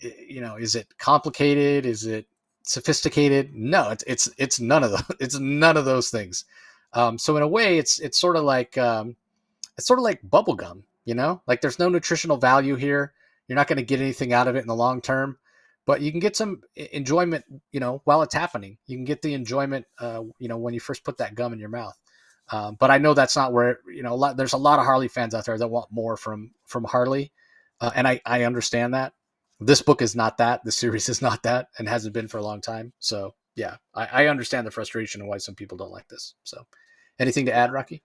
Is it complicated? Is it sophisticated? No. It's none of those. It's none of those things. So in a way, it's sort of like bubblegum. Like there's no nutritional value here. You're not going to get anything out of it in the long term, but you can get some enjoyment, while it's happening. You can get the enjoyment, when you first put that gum in your mouth. But I know that's not where, there's a lot of Harley fans out there that want more from Harley. And I understand that. This book is not that. The series is not that, and hasn't been for a long time. So yeah, I understand the frustration and why some people don't like this. So anything to add, Rocky?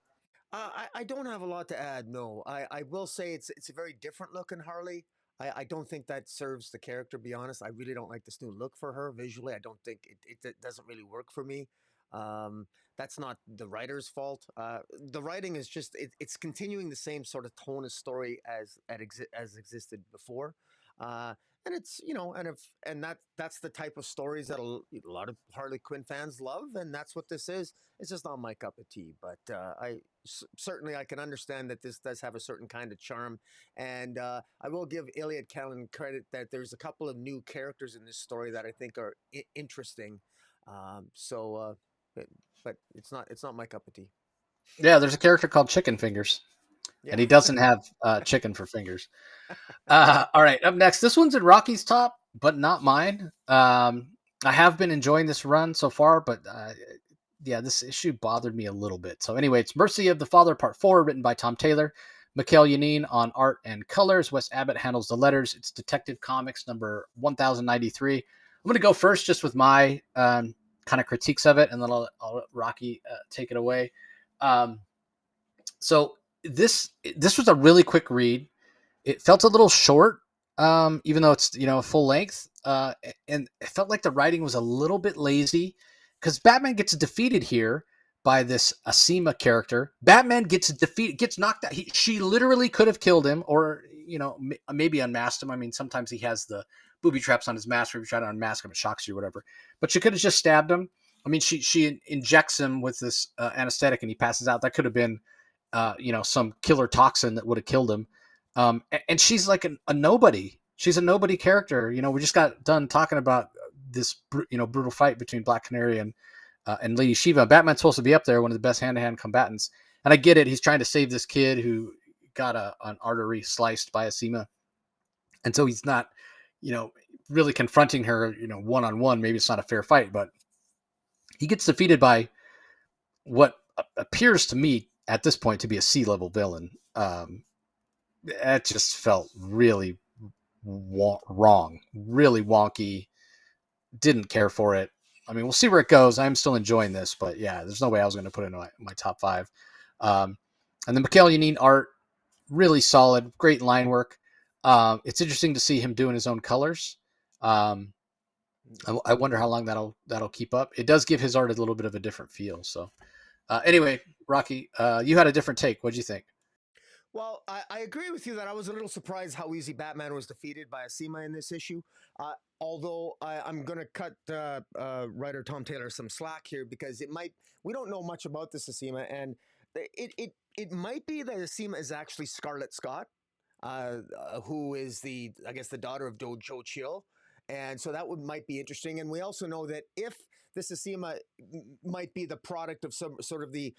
I don't have a lot to add. No, I will say it's a very different look in Harley. I don't think that serves the character, to be honest. I really don't like this new look for her visually. I don't think it doesn't really work for me. That's not the writer's fault. The writing is just, it's continuing the same sort of tone of story as existed before. And it's, that's the type of stories that a lot of Harley Quinn fans love. And that's what this is. It's just not my cup of tea, but certainly I can understand that this does have a certain kind of charm. And I will give Elliot Kalin credit that there's a couple of new characters in this story that I think are interesting. But it's not my cup of tea. Yeah, there's a character called Chicken Fingers. Yeah. And he doesn't have chicken for fingers. All right, up next. This one's in Rocky's top, but not mine. I have been enjoying this run so far, but this issue bothered me a little bit. So anyway, it's Mercy of the Father, Part 4, written by Tom Taylor. Mikal Janin on art and colors. Wes Abbott handles the letters. It's Detective Comics number 1093. I'm going to go first just with my kind of critiques of it, and then I'll let Rocky take it away. So this was a really quick read. It felt a little short, even though it's full length, and it felt like the writing was a little bit lazy because Batman gets defeated here by this Asima character. Batman gets knocked out. She literally could have killed him, or maybe unmasked him. I mean, sometimes he has the booby traps on his mask, or if you try to unmask him, it shocks you or whatever. But she could have just stabbed him. I mean, she injects him with this anesthetic, and he passes out. That could have been some killer toxin that would have killed him. And she's like a nobody. she's a nobody character. We just got done talking about this, brutal fight between Black Canary and Lady Shiva. Batman's supposed to be up there, one of the best hand-to-hand combatants. And I get it. He's trying to save this kid who got an artery sliced by a SEMA. And so he's not, really confronting her, one-on-one. Maybe it's not a fair fight, but he gets defeated by what appears to me at this point to be a C-level villain. That just felt really wrong, really wonky. Didn't care for it. I mean, we'll see where it goes. I'm still enjoying this, but yeah, there's no way I was going to put it in my top 5. And then Mikal Janin art, really solid, great line work. It's interesting to see him doing his own colors. I wonder how long that'll keep up. It does give his art a little bit of a different feel. So anyway, Rocky, you had a different take. What'd you think? Well, I agree with you that I was a little surprised how easy Batman was defeated by a SEMA in this issue. Although I'm going to cut writer Tom Taylor some slack here because we don't know much about this SEMA, and it might be that SEMA is actually Scarlet Scott, who is the daughter of Joe Chill. And so that might be interesting. And we also know that if this SEMA might be the product of some sort of the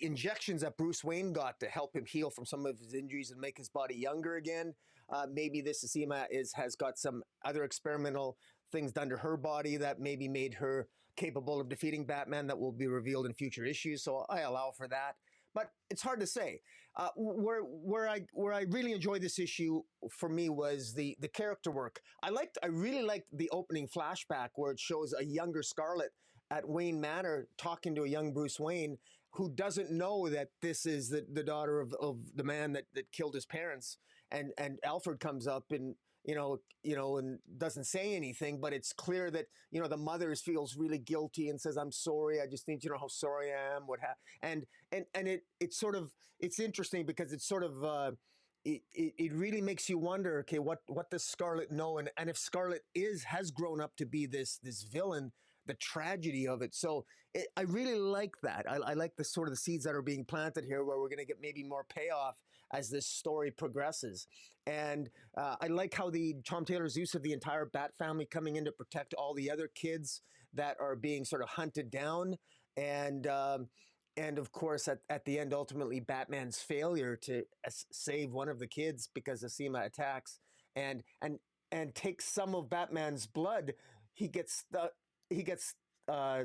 injections that Bruce Wayne got to help him heal from some of his injuries and make his body younger again. Maybe this SEMA has got some other experimental things done to her body that maybe made her capable of defeating Batman that will be revealed in future issues. So I allow for that. But it's hard to say. Where I really enjoyed this issue for me was the character work. I really liked the opening flashback where it shows a younger Scarlet at Wayne Manor talking to a young Bruce Wayne who doesn't know that this is the daughter of the man that killed his parents. And Alfred comes up and and doesn't say anything, but it's clear that the mother feels really guilty and says, "I'm sorry. I just need you to know how sorry I am." And it's interesting because it's sort of it really makes you wonder, okay, what does Scarlet know, and if Scarlet has grown up to be this villain, the tragedy of it. So I really like that. I like the sort of the seeds that are being planted here, where we're going to get maybe more payoff as this story progresses. And I like how Tom Taylor's use of the entire Bat family coming in to protect all the other kids that are being sort of hunted down. And of course, at the end, ultimately, Batman's failure to save one of the kids because the SEMA attacks and takes some of Batman's blood. He gets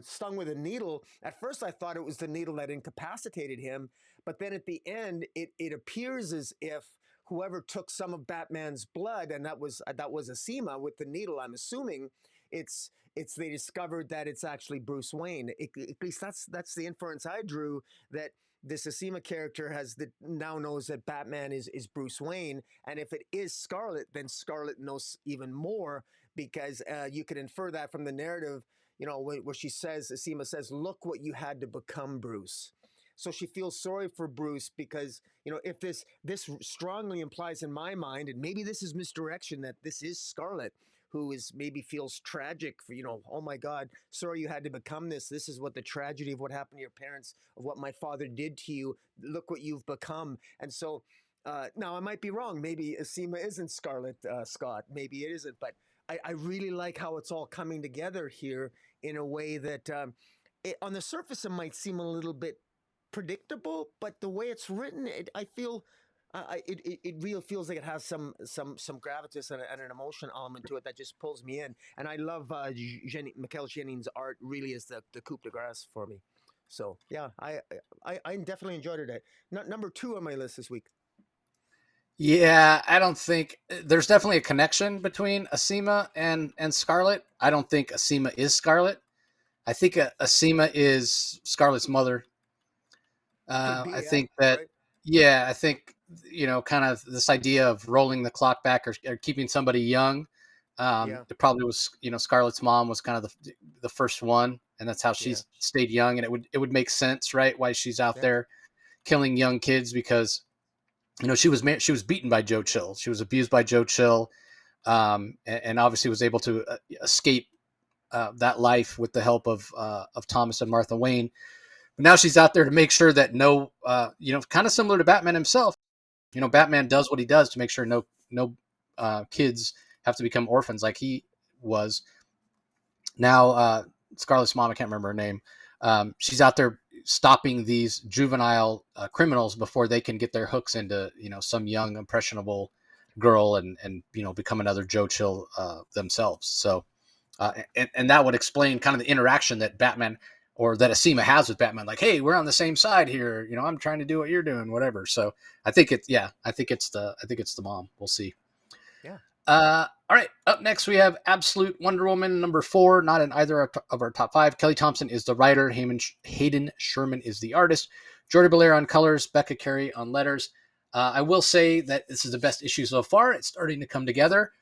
stung with a needle. At first, I thought it was the needle that incapacitated him, but then at the end, it appears as if whoever took some of Batman's blood, and that was a SEMA with the needle. I'm assuming they discovered that it's actually Bruce Wayne. At least that's the inference I drew, that this SEMA character now knows that Batman is Bruce Wayne, and if it is Scarlet, then Scarlet knows even more, because you could infer that from the narrative. Where she says, SEMA says, "Look what you had to become, Bruce." So she feels sorry for Bruce because, if this strongly implies in my mind, and maybe this is misdirection, that this is Scarlet, who maybe feels tragic for, oh my God, sorry you had to become this. This is what the tragedy of what happened to your parents, of what my father did to you. Look what you've become. And so now I might be wrong. Maybe SEMA isn't Scarlet Scott. Maybe it isn't. But I really like how it's all coming together here in a way that on the surface it might seem a little bit predictable, but the way it's written, I feel it really feels like it has some gravitas and an emotion element to it that just pulls me in. And I love Mikal Janin's art. Really is the coup de grace for me. So yeah, I definitely enjoyed it. Number 2 on my list this week. Yeah, I don't think there's definitely a connection between Asima and Scarlet. I don't think Asima is Scarlet. I think Asima is Scarlet's mother. I think that, right? Yeah, I think, kind of this idea of rolling the clock back or keeping somebody young. It probably was, Scarlet's mom was kind of the first one, and that's how she's stayed young. And it would make sense, right? Why she's out there killing young kids, because she was beaten by Joe Chill. She was abused by Joe Chill, and obviously was able to escape that life with the help of Thomas and Martha Wayne. But now she's out there to make sure that kind of similar to Batman himself. Batman does what he does to make sure no kids have to become orphans like he was. Now, Scarlett's mom, I can't remember her name. She's out there stopping these juvenile criminals before they can get their hooks into, some young impressionable girl and become another Joe Chill themselves. So, and that would explain kind of the interaction that Batman or that Asima has with Batman. Like, hey, we're on the same side here. I'm trying to do what you're doing, whatever. So I think it's the mom. We'll see. Yeah. All right. Up next, we have Absolute Wonder Woman #4. Not in either of our top 5. Kelly Thompson is the writer. Hayden Sherman is the artist. Jordi Belair on colors. Becca Carey on letters. I will say that this is the best issue so far. It's starting to come together.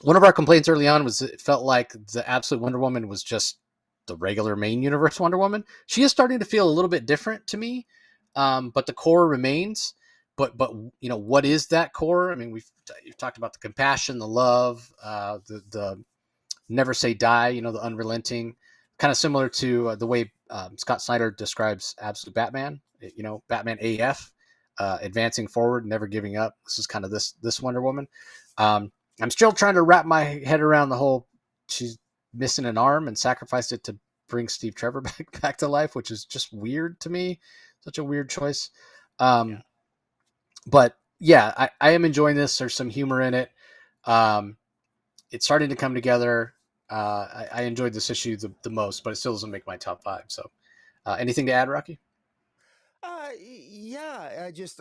One of our complaints early on was it felt like the Absolute Wonder Woman was just the regular main universe Wonder Woman. She is starting to feel a little bit different to me, but the core remains. But what is that core? I mean, we've talked about the compassion, the love, the never say die. The unrelenting, kind of similar to the way Scott Snyder describes Absolute Batman. Batman AF, advancing forward, never giving up. This is kind of this Wonder Woman. I'm still trying to wrap my head around the whole she's missing an arm and sacrificed it to bring Steve Trevor back to life, which is just weird to me. Such a weird choice. Yeah. But yeah, I am enjoying this. There's some humor in it. It's starting to come together. I enjoyed this issue the most, but it still doesn't make my top 5. So anything to add, Rocky? Yeah, I just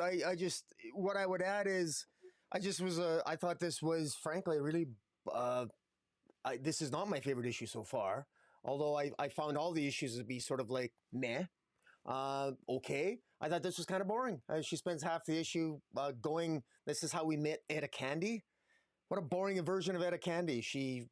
what I would add is I thought this was frankly really this is not my favorite issue so far, although I found all the issues to be sort of like meh. Okay, I thought this was kind of boring. She spends half the issue going, this is how we met Etta Candy. What a boring version of Etta Candy. She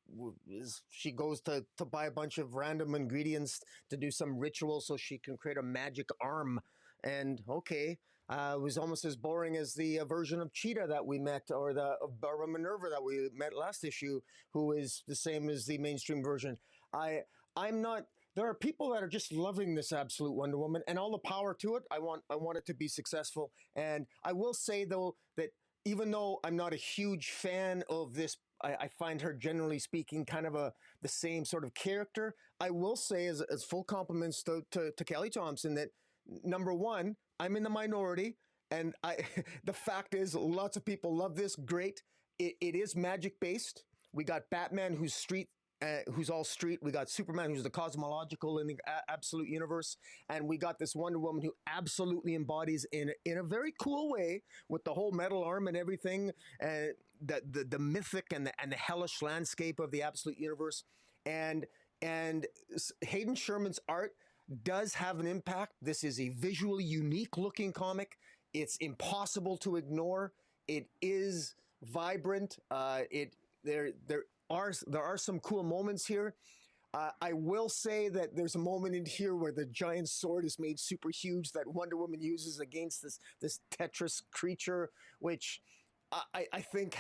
goes to buy a bunch of random ingredients to do some ritual so she can create a magic arm. And okay, it was almost as boring as the version of Cheetah that we met, or the of Barbara Minerva that we met last issue, who is the same as the mainstream version. I'm not. There are people that are just loving this Absolute Wonder Woman, and all the power to it. I want it to be successful. And I will say though that even though I'm not a huge fan of this, I find her generally speaking kind of the same sort of character. I will say as full compliments to Kelly Thompson that number one, I'm in the minority, and the fact is lots of people love this. Great. It is magic based. We got Batman who's all street. We got Superman, who's the cosmological in the absolute universe, and we got this Wonder Woman who absolutely embodies in a very cool way with the whole metal arm and everything, the mythic and the hellish landscape of the absolute universe, and Hayden Sherman's art does have an impact. This is a visually unique looking comic. It's impossible to ignore. It is vibrant. There are some cool moments here. I will say that there's a moment in here where the giant sword is made super huge that Wonder Woman uses against this Tetris creature, which I think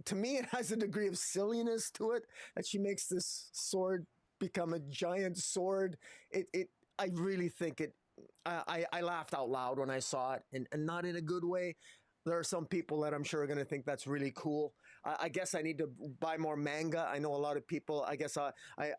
to me, it has a degree of silliness to it, that she makes this sword become a giant sword. I really think I laughed out loud when I saw it, and not in a good way. There are some people that I'm sure are going to think that's really cool. I guess I need to buy more manga. I know a lot of people, I guess I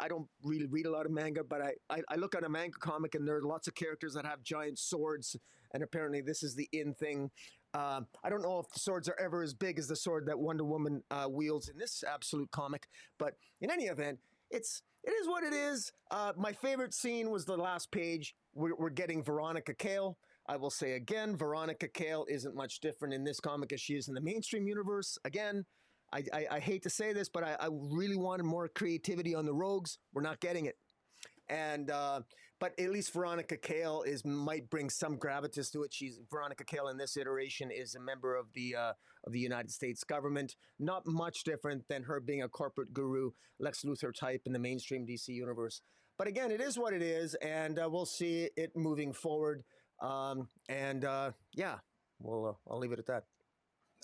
don't really read a lot of manga, but I look at a manga comic and there are lots of characters that have giant swords, and apparently this is the in thing. I don't know if the swords are ever as big as the sword that Wonder Woman wields in this absolute comic, but in any event, it is what it is. My favorite scene was the last page. We're getting Veronica Cale. I will say again, Veronica Cale isn't much different in this comic as she is in the mainstream universe. Again, I hate to say this, but I really wanted more creativity on the Rogues. We're not getting it. And but at least Veronica Cale might bring some gravitas to it. Veronica Cale in this iteration is a member of the United States government. Not much different than her being a corporate guru, Lex Luthor type in the mainstream DC universe. But again, it is what it is, and we'll see it moving forward. Yeah, I'll leave it at that.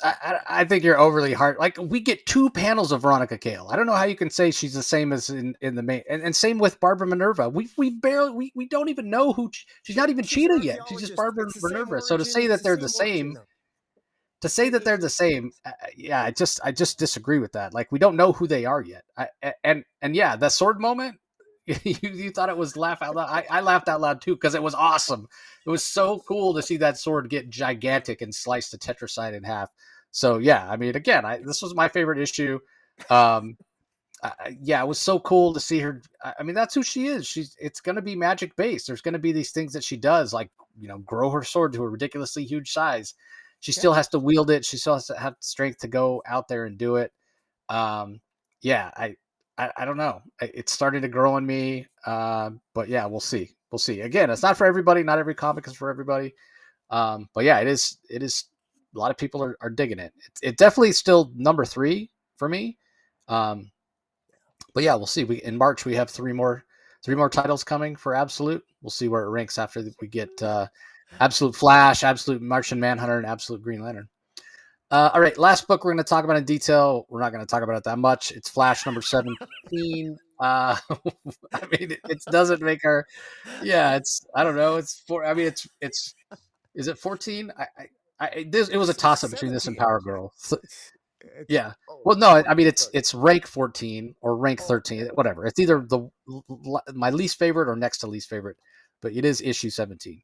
I think you're overly hard. Like, we get 2 panels of Veronica Cale. I don't know how you can say she's the same as in the main, and same with Barbara Minerva. We barely we don't even know who she's not even Cheetah yet. She's just Barbara Minerva. So to say that they're the same, to say that they're the same, yeah, I just disagree with that. Like we don't know who they are yet. And yeah, the sword moment, you thought it was laugh out loud. I laughed out loud too because it was awesome. It was so cool to see that sword get gigantic and slice the Tetracite in half. So yeah, I mean, again, this was my favorite issue. Yeah, it was so cool to see her. I mean, that's who she is. It's going to be magic based. There's going to be these things that she does, like grow her sword to a ridiculously huge size. She still has to wield it. She still has to have strength to go out there and do it. Yeah, I don't know. It's starting to grow on me. But yeah, we'll see. We'll see. Again, it's not for everybody. Not every comic is for everybody. But yeah, it is. It is. A lot of people are digging it. It definitely still number 3 for me. But yeah, we'll see. In March we have three more titles coming for Absolute. We'll see where it ranks after we get Absolute Flash, Absolute Martian Manhunter, and Absolute Green Lantern. All right, last book we're going to talk about in detail. We're not going to talk about it that much. It's Flash number 17. I mean, it doesn't make her. Yeah, it's. I don't know. It's 4. I mean, it's. Is it 14? It was a toss up between this and Power Girl. Yeah. Well, no, I mean it's rank 14 or rank 13, whatever. It's either my least favorite or next to least favorite, but it is issue 17.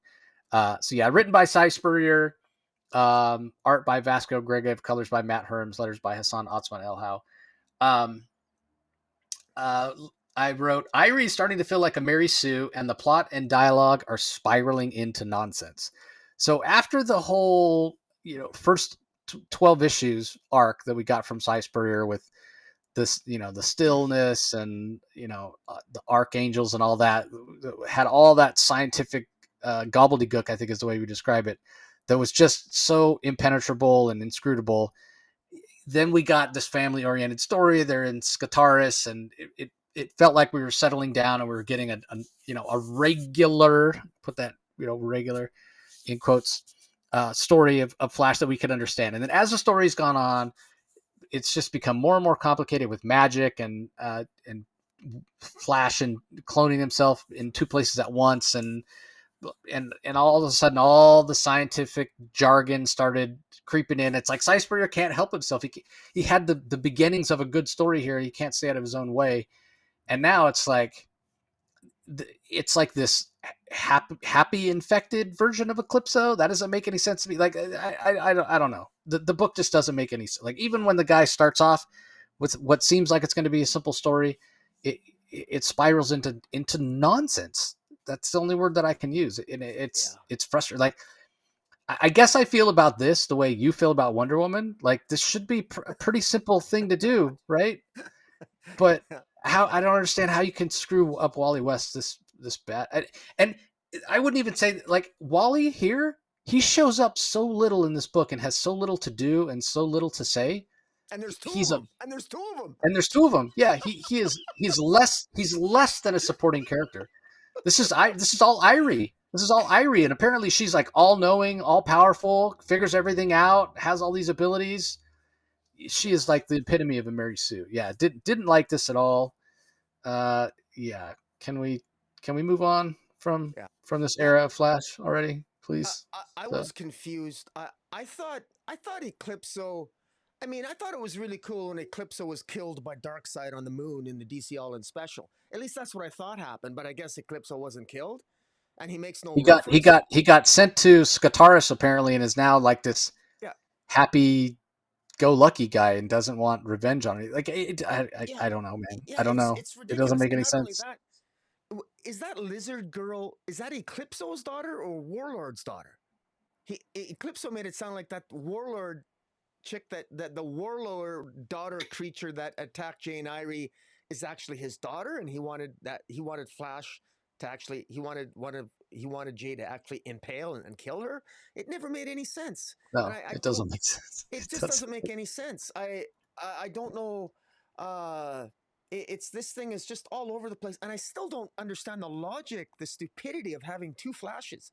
So yeah, written by Is Spurrier, art by Vasco Gregev, colors by Matt Herms, letters by Hassan Otsman Elhau. I wrote, Irie's starting to feel like a Mary Sue, and the plot and dialogue are spiraling into nonsense. So after the whole, first 12 issues arc that we got from Cy Spurrier with this, the stillness and, the archangels and all that, had all that scientific gobbledygook, I think is the way we describe it, that was just so impenetrable and inscrutable. Then we got this family-oriented story. They're in Scataris, and it felt like we were settling down and we were getting a regular, put that, regular in quotes, story of Flash that we could understand. And then as the story's gone on, it's just become more and more complicated with magic and Flash and cloning himself in 2 places at once. And all of a sudden, all the scientific jargon started creeping in. It's like Cy Spurrier can't help himself. He had the beginnings of a good story here. He can't stay out of his own way. And now it's like this happy infected version of Eclipso. That doesn't make any sense to me. Like, I don't know. The book just doesn't make any sense. Like, even when the guy starts off with what seems like it's going to be a simple story, it spirals into nonsense. That's the only word that I can use. And it's frustrating. Like, I guess I feel about this the way you feel about Wonder Woman. Like, this should be a pretty simple thing to do, right? But I don't understand how you can screw up Wally West this bad. And I wouldn't even say, like, Wally here, he shows up so little in this book and has so little to do and so little to say. And there's two of them. And there's two of them. Yeah, he's less than a supporting character. This is all Irie. This is all Irie, and apparently she's like all knowing, all powerful, figures everything out, has all these abilities. She is like the epitome of a Mary Sue. Yeah, didn't like this at all. Yeah. Can we move on from this era of Flash already, please? I was confused. I thought Eclipso. I mean, I thought it was really cool when Eclipso was killed by Darkseid on the moon in the DC All-In Special. At least that's what I thought happened. But I guess Eclipso wasn't killed, and he makes no. He got sent to Scataris apparently, and is now like this happy go lucky guy and doesn't want revenge on it. Like, I don't know, man. I don't know. It doesn't make any sense. Is that Lizard Girl? Is that Eclipso's daughter or Warlord's daughter? Eclipso made it sound like that Warlord chick, that the Warlord daughter creature that attacked Jane Irie is actually his daughter, and he wanted Flash to actually he wanted Jay to actually impale and kill her. It never made any sense. No, it doesn't make sense. It just doesn't make any sense. I don't know. It's this thing is just all over the place, and I still don't understand the logic, the stupidity of having 2 Flashes.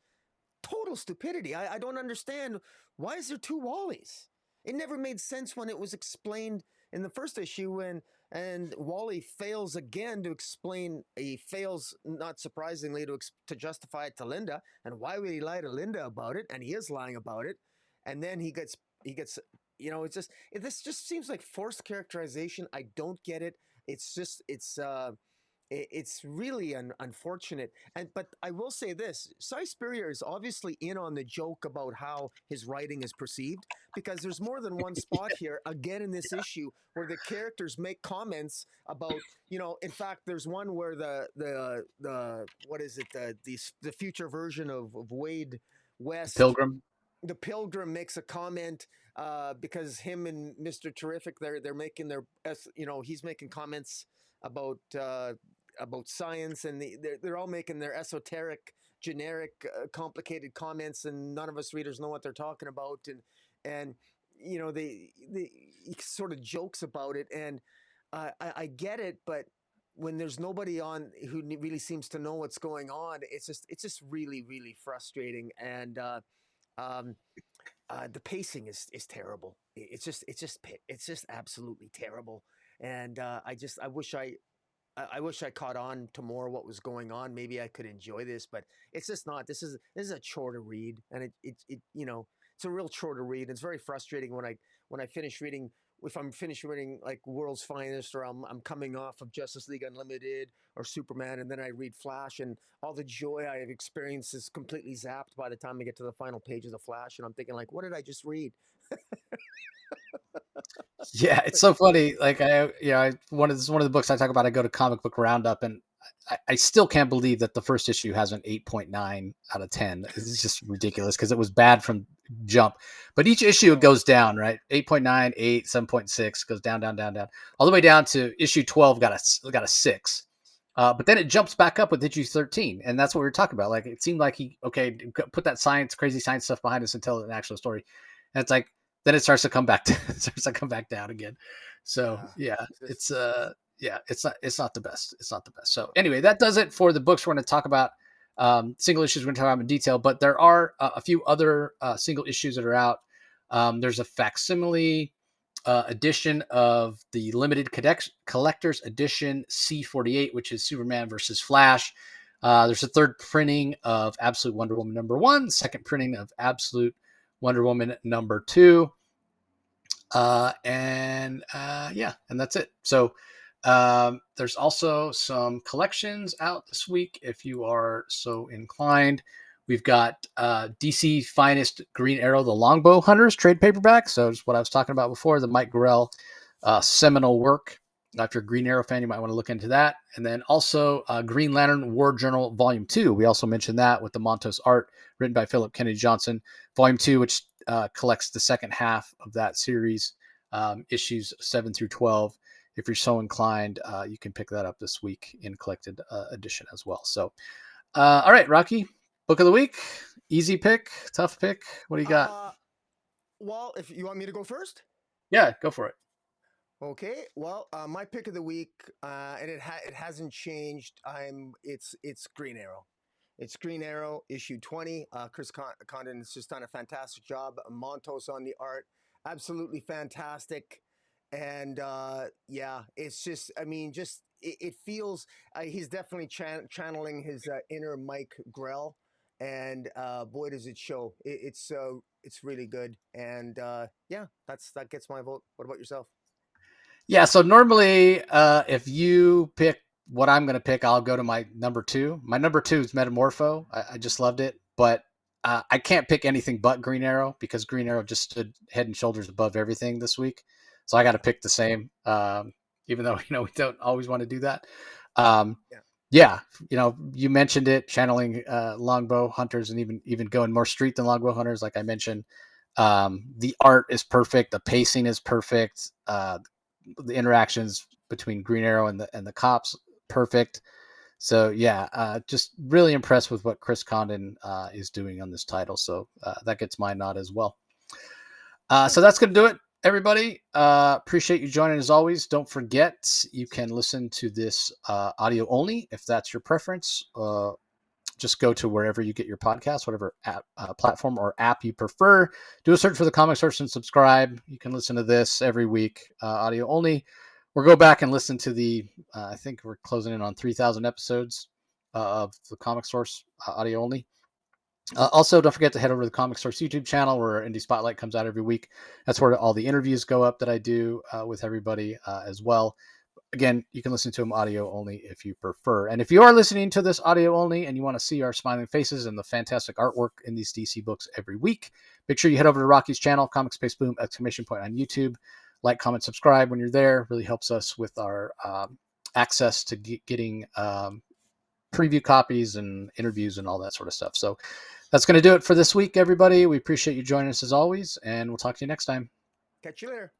Total stupidity. I don't understand, why is there 2 Wallies? It never made sense when it was explained in the first issue, and Wally fails again to explain. He fails, not surprisingly, to justify it to Linda. And why would he lie to Linda about it? And he is lying about it. And then he gets this just seems like forced characterization. I don't get it. It's really unfortunate. But I will say this: Is Spurrier is obviously in on the joke about how his writing is perceived, because there's more than one spot here again in this issue where the characters make comments about, in fact, there's one where the what is it, the future version of Waid West, Pilgrim. the Pilgrim, makes a comment because him and Mr. Terrific, they're making he's making comments about science, and they're all making their esoteric, generic, complicated comments, and none of us readers know what they're talking about, and he sort of jokes about it, and I get it, but when there's nobody on who really seems to know what's going on, it's just really, really frustrating. And um, the pacing is terrible. It's just absolutely terrible. And I wish I caught on to more what was going on. Maybe I could enjoy this, but it's just not. This is a chore to read, and it's a real chore to read. It's very frustrating when I finish reading. If I'm finished reading like World's Finest, or I'm coming off of Justice League Unlimited or Superman, and then I read Flash, and all the joy I have experienced is completely zapped by the time I get to the final pages of Flash, and I'm thinking like, what did I just read? Yeah, it's so funny. Like one of the books I talk about, I go to Comic Book Roundup, and I still can't believe that the first issue has an 8.9 out of 10. It's just ridiculous because it was bad from jump. But each issue it goes down, right? 8.9, 8, 7.6, goes down, down, down, down, all the way down to issue 12 got a 6. But then it jumps back up with issue 13, and that's what we were talking about. Like, it seemed like he put that crazy science stuff behind us and tell an actual story, and it's like then it starts to come back down again. So it's not the best. It's not the best. So anyway, that does it for the books we're going to talk about. Single issues we're going to talk about in detail, but there are a few other single issues that are out. There's a facsimile edition of the limited collector's edition C48, which is Superman versus Flash. There's a third printing of Absolute Wonder Woman #1, second printing of Absolute Wonder Woman #2. And that's it. So there's also some collections out this week if you are so inclined. We've got DC Finest Green Arrow, the Longbow Hunters trade paperback. So it's what I was talking about before, the Mike Grell seminal work. If you're a Green Arrow fan, you might want to look into that. And then also Green Lantern War Journal Volume 2. We also mentioned that with the Montos art written by Philip Kennedy Johnson. Volume 2, which collects the second half of that series, issues 7 through 12. If you're so inclined, you can pick that up this week in collected edition as well. So, all right, Rocky, book of the week. Easy pick, tough pick. What do you got? Well, if you want me to go first. Yeah, go for it. Okay, well, my pick of the week, and it hasn't changed. It's Green Arrow. It's Green Arrow issue 20. Chris Condon has just done a fantastic job. Montos on the art, absolutely fantastic. And it's just, it feels he's definitely channeling his inner Mike Grell, and boy does it show. It's really good, and that gets my vote. What about yourself? Yeah, so normally if you pick what I'm going to pick, I'll go to my number 2. My number 2 is Metamorpho. I just loved it, but I can't pick anything but Green Arrow because Green Arrow just stood head and shoulders above everything this week. So I got to pick the same, even though we don't always want to do that. You mentioned it, channeling Longbow Hunters, and even going more street than Longbow Hunters, like I mentioned. The art is perfect, the pacing is perfect. The interactions between Green Arrow and the cops, perfect. So just really impressed with what Chris Condon is doing on this title. So that gets my nod as well. So that's going to do it, everybody. Appreciate you joining as always. Don't forget, you can listen to this audio only if that's your preference. Just go to wherever you get your podcast, whatever platform or app you prefer. Do a search for the Comic Source and subscribe. You can listen to this every week, audio only, or go back and listen to the, I think we're closing in on 3,000 episodes of the Comic Source audio only. Also, don't forget to head over to the Comic Source YouTube channel where Indie Spotlight comes out every week. That's where all the interviews go up that I do with everybody as well. Again, you can listen to them audio only if you prefer. And if you are listening to this audio only and you want to see our smiling faces and the fantastic artwork in these DC books every week, make sure you head over to Rocky's channel, Comic Space Boom, ! On YouTube. Like, comment, subscribe when you're there. Really helps us with our access to getting preview copies and interviews and all that sort of stuff. So that's going to do it for this week, everybody. We appreciate you joining us as always, and we'll talk to you next time. Catch you later.